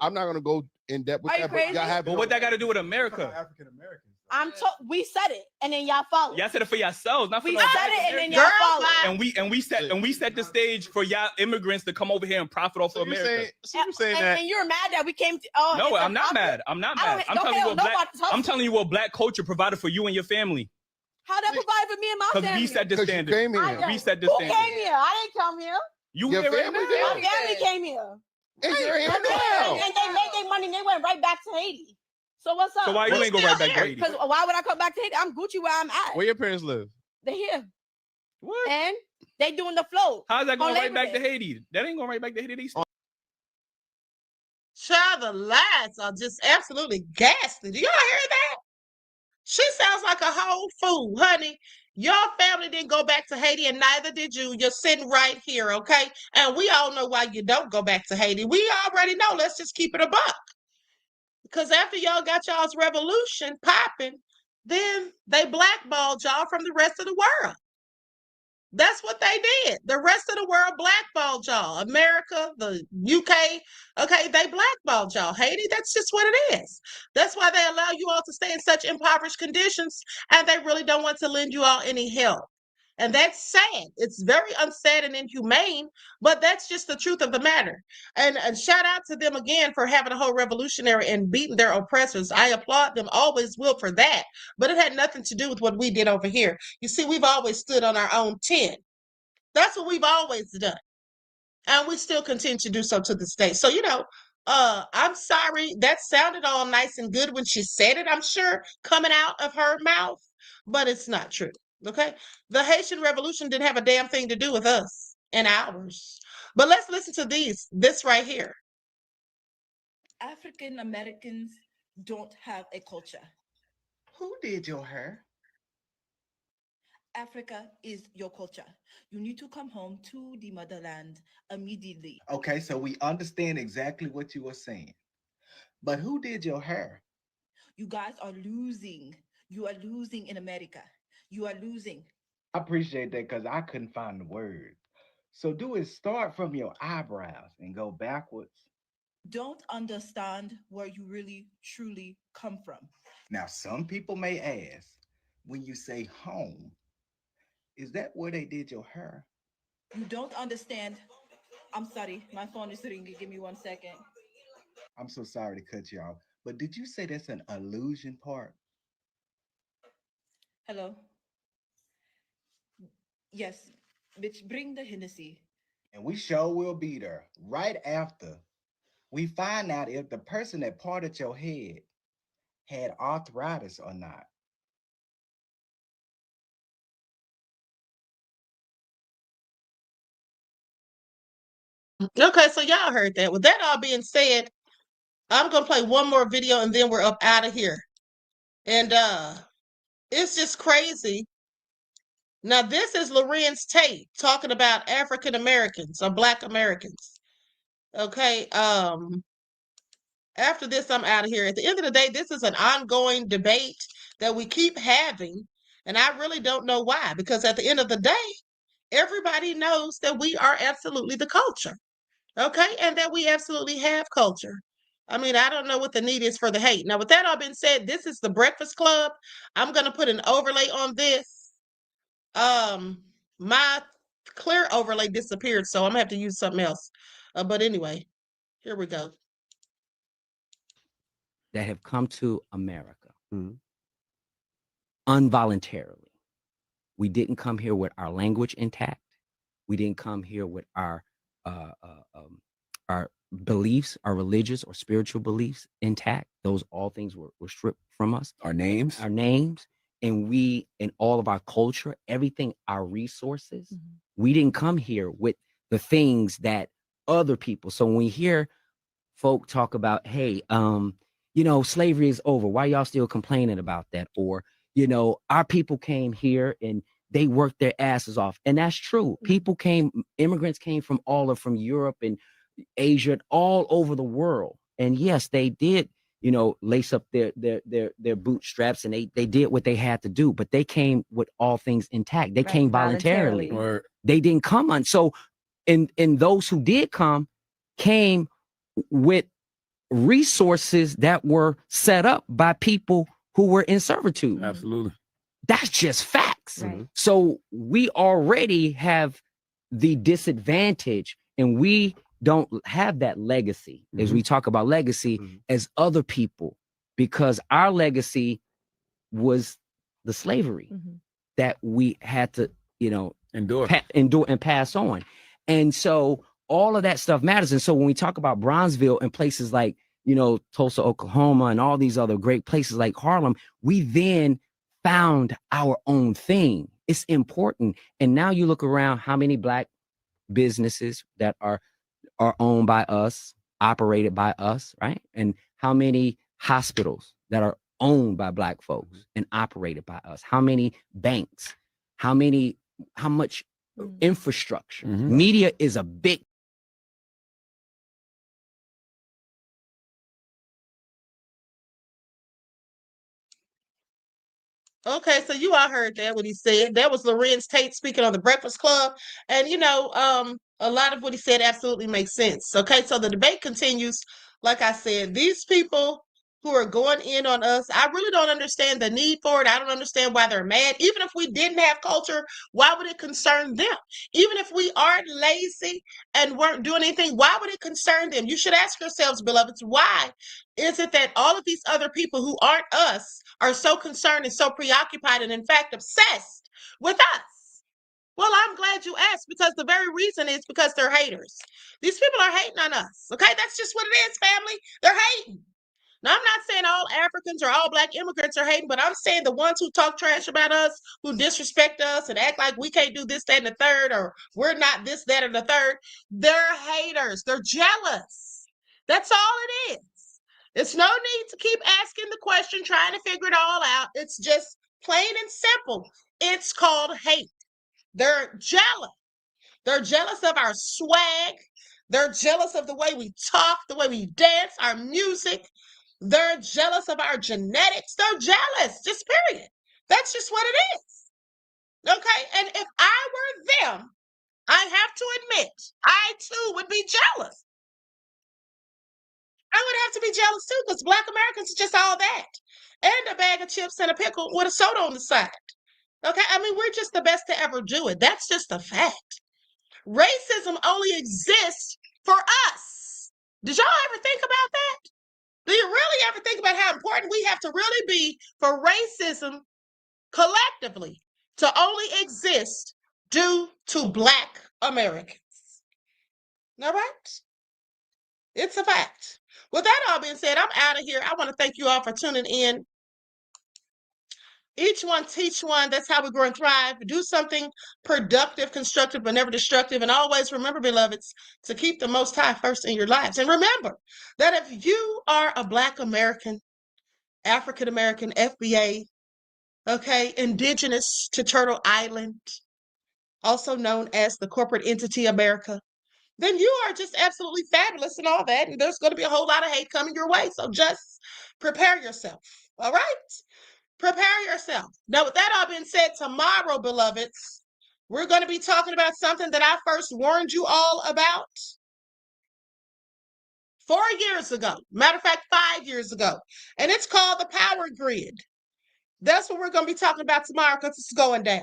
I'm not gonna go in depth with Are you that, crazy? but y'all have. But what that got to do with America? African Americans. We said it, and then y'all followed. Y'all said it for yourselves, not for we no said it, and then y'all followed. And we set the stage for y'all immigrants to come over here and profit off of America. You're saying that, and you're mad that we came to. Oh, no, I'm not mad. I'm not mad. I'm telling you what Black culture provided for you and your family. How that provided for me and my family? Because we set the standard. You came here. We set the Who standard. came here? I didn't come here. You Your here right family now? there? My family came here. And you're here And now. they made their money and they went right back to Haiti. So what's up? So why you ain't go right back to Haiti? Because why would I come back to Haiti? I'm Gucci where I'm at. Where your parents live? They here. What? And they doing the float. How's that going on right Labor back to Day. Haiti? That ain't going right back to Haiti. Child, the lies are just absolutely ghastly. Do y'all hear that? She sounds like a whole fool, honey. Your family didn't go back to Haiti, and neither did you. You're sitting right here, okay? And we all know why you don't go back to Haiti. We already know. Let's just keep it a buck. Because after y'all got y'all's revolution popping, then they blackballed y'all from the rest of the world. That's what they did. The rest of the world blackballed y'all. America, the UK, okay, they blackballed y'all. Haiti, that's just what it is. That's why they allow you all to stay in such impoverished conditions, and they really don't want to lend you all any help. And that's sad. It's very unsaid and inhumane, but that's just the truth of the matter. And shout out to them again for having a whole revolutionary and beating their oppressors. I applaud them, always will, for that. But it had nothing to do with what we did over here. You see, we've always stood on our own 10. That's what we've always done. And we still continue to do so to this day. So, I'm sorry. That sounded all nice and good when she said it, I'm sure, coming out of her mouth, but it's not true. Okay? The Haitian Revolution didn't have a damn thing to do with us and ours. But let's listen to this right here. African Americans don't have a culture. Who did your hair? Africa is your culture. You need to come home to the motherland immediately. Okay, so we understand exactly what you were saying. But who did your hair? You guys are losing. You are losing in America. You are losing. I appreciate that because I couldn't find the word. So do it start from your eyebrows and go backwards. Don't understand where you really, truly come from. Now, some people may ask, when you say home, is that where they did your hair? You don't understand. I'm sorry, my phone is ringing. Give me 1 second. I'm so sorry to cut you off, but did you say that's an illusion part? Hello? Yes, bitch, bring the Hennessy. And we sure will be there right after we find out if the person that parted your head had arthritis or not. Okay, so y'all heard that. With that all being said, I'm gonna play one more video and then we're up out of here. And it's just crazy. Now, this is Lorenz Tate talking about African Americans or Black Americans. Okay. After this, I'm out of here. At the end of the day, this is an ongoing debate that we keep having, and I really don't know why. Because at the end of the day, everybody knows that we are absolutely the culture. Okay, and that we absolutely have culture. I mean, I don't know what the need is for the hate. Now, with that all being said, this is the Breakfast Club. I'm gonna put an overlay on this. My clear overlay disappeared, so I'm gonna have to use something else. But anyway, here we go. That have come to America involuntarily. We didn't come here with our language intact. We didn't come here with our beliefs, our religious or spiritual beliefs intact. Those all things were stripped from us. Our names, and all of our culture, everything, our resources. We didn't come here with the things that other people. So when we hear folk talk about, hey, slavery is over. Why y'all still complaining about that? Or, our people came here and they worked their asses off. And that's true. Immigrants came from from Europe and Asia, all over the world. And yes, they did, lace up their bootstraps and they did what they had to do, but they came with all things intact. They came voluntarily. They didn't come on. So, and those who did come came with resources that were set up by people who were in servitude. Absolutely. That's just facts. Right. So we already have the disadvantage, and we don't have that legacy as we talk about legacy as other people, because our legacy was the slavery that we had to, endure and pass on. And so all of that stuff matters. And so when we talk about Bronzeville and places like, you know, Tulsa, Oklahoma, and all these other great places like Harlem, we then found our own thing. It's important. And now you look around, how many Black businesses that are owned by us, operated by us, right? And how many hospitals that are owned by Black folks and operated by us? How many banks? How much infrastructure? Media is a big. Okay, so you all heard that, what he said. That was Lorenz Tate speaking on the Breakfast Club. And, you know, a lot of what he said absolutely makes sense. Okay, so the debate continues. Like I said, these people who are going in on us, I really don't understand the need for it. I don't understand why they're mad. Even if we didn't have culture, why would it concern them? Even if we aren't lazy and weren't doing anything, why would it concern them? You should ask yourselves, beloveds, why is it that all of these other people who aren't us are so concerned and so preoccupied and in fact obsessed with us? Well, I'm glad you asked, because the very reason is because they're haters. These people are hating on us. Okay, that's just what it is, family. They're hating. Now, I'm not saying all Africans or all Black immigrants are hating, but I'm saying the ones who talk trash about us, who disrespect us and act like we can't do this, that, and the third, or we're not this, that, and the third, they're haters. They're jealous. That's all it is. It's no need to keep asking the question, trying to figure it all out. It's just plain and simple. It's called hate. They're jealous. They're jealous of our swag. They're jealous of the way we talk, the way we dance, our music. They're jealous of our genetics. They're jealous, just period. That's just what it is. Okay? And if I were them, I have to admit, I too would be jealous. I would have to be jealous too, because Black Americans are just all that. And a bag of chips and a pickle with a soda on the side. Okay? I mean, we're just the best to ever do it. That's just a fact. Racism only exists for us. Did y'all ever think about that? Do you really ever think about how important we have to really be for racism collectively to only exist due to Black Americans? All right? It's a fact. With that all being said, I'm out of here. I want to thank you all for tuning in. Each one, teach one. That's how we grow and thrive. Do something productive, constructive, but never destructive. And always remember, beloveds, to keep the Most High first in your lives. And remember that if you are a Black American, African American, FBA, okay, indigenous to Turtle Island, also known as the corporate entity America, then you are just absolutely fabulous and all that. And there's going to be a whole lot of hate coming your way. So just prepare yourself. All right? Prepare yourself. Now, with that all being said, tomorrow, beloveds, we're going to be talking about something that I first warned you all about 4 years ago. Matter of fact, 5 years ago. And it's called the power grid. That's what we're going to be talking about tomorrow, because it's going down.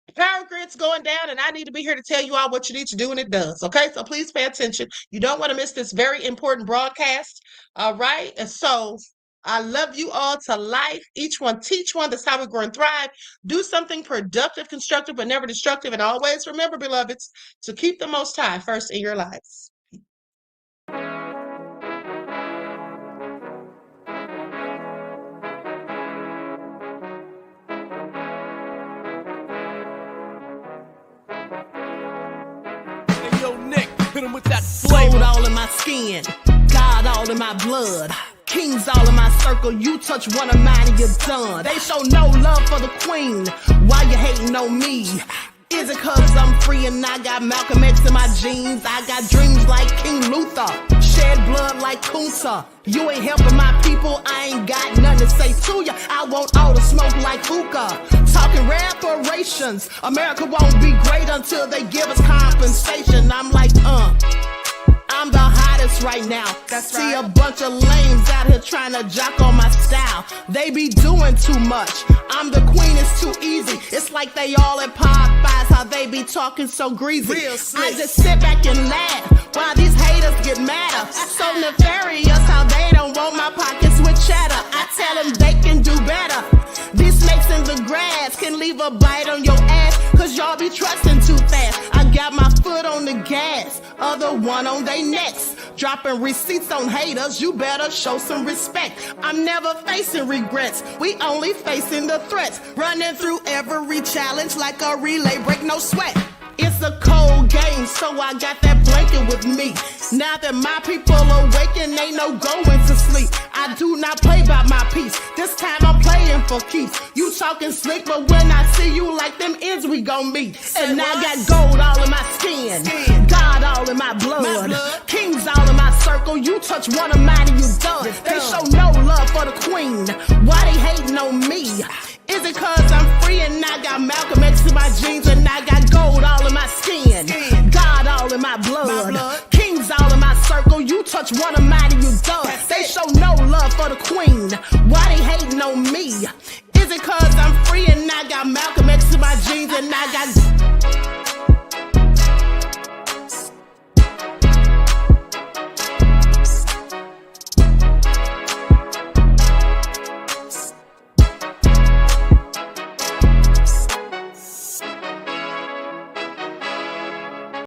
The power grid's going down, and I need to be here to tell you all what you need to do, and it does. Okay, so please pay attention. You don't want to miss this very important broadcast. All right, and so I love you all to life. Each one, teach one. That's how we grow and thrive. Do something productive, constructive, but never destructive. And always remember, beloveds, to keep the Most High first in your lives. Gold all in my skin, God all in my blood, kings all in my circle. You touch one of mine and you're done. They show no love for the queen. Why you hating on me? Is it cause I'm free and I got Malcolm X in my jeans? I got dreams like King Luther, shed blood like Kunta. You ain't helping my people, I ain't got nothing to say to ya. I want all the smoke like hookah. Talking reparations, America won't be great until they give us compensation. I'm like, I'm the hottest right now. That's See right. A bunch of lames out here trying to jock on my style. They be doing too much. I'm the queen, it's too easy. It's like they all at Popeyes, how they be talking so greasy. I just sit back and laugh while these haters get madder. So nefarious how they don't want my pockets with cheddar. I tell them they can do better. These snakes in the grass can leave a bite on your ass, cause y'all be trusting too fast. I got my foot on on the gas, other one on their necks. Dropping receipts on haters, you better show some respect. I'm never facing regrets, we only facing the threats. Running through every challenge like a relay, break no sweat. It's a cold game, so I got that blanket with me. Now that my people awaken, ain't no going to sleep. I do not play by my piece, this time I'm playing for keeps. You talking slick, but when I see you like them ends, we gon' meet. And I got gold all in my skin, God all in my blood, kings all in my circle. You touch one of mine and you done. They show no love for the queen, why they hating on me? Is it cause I'm free and I got Malcolm X in my jeans and I got gold all in my skin, God all in my blood, kings all in my circle. You touch one of mine and you done. They show no love for the queen, why they hating on me? Is it cause I'm free and I got Malcolm X in my jeans and I got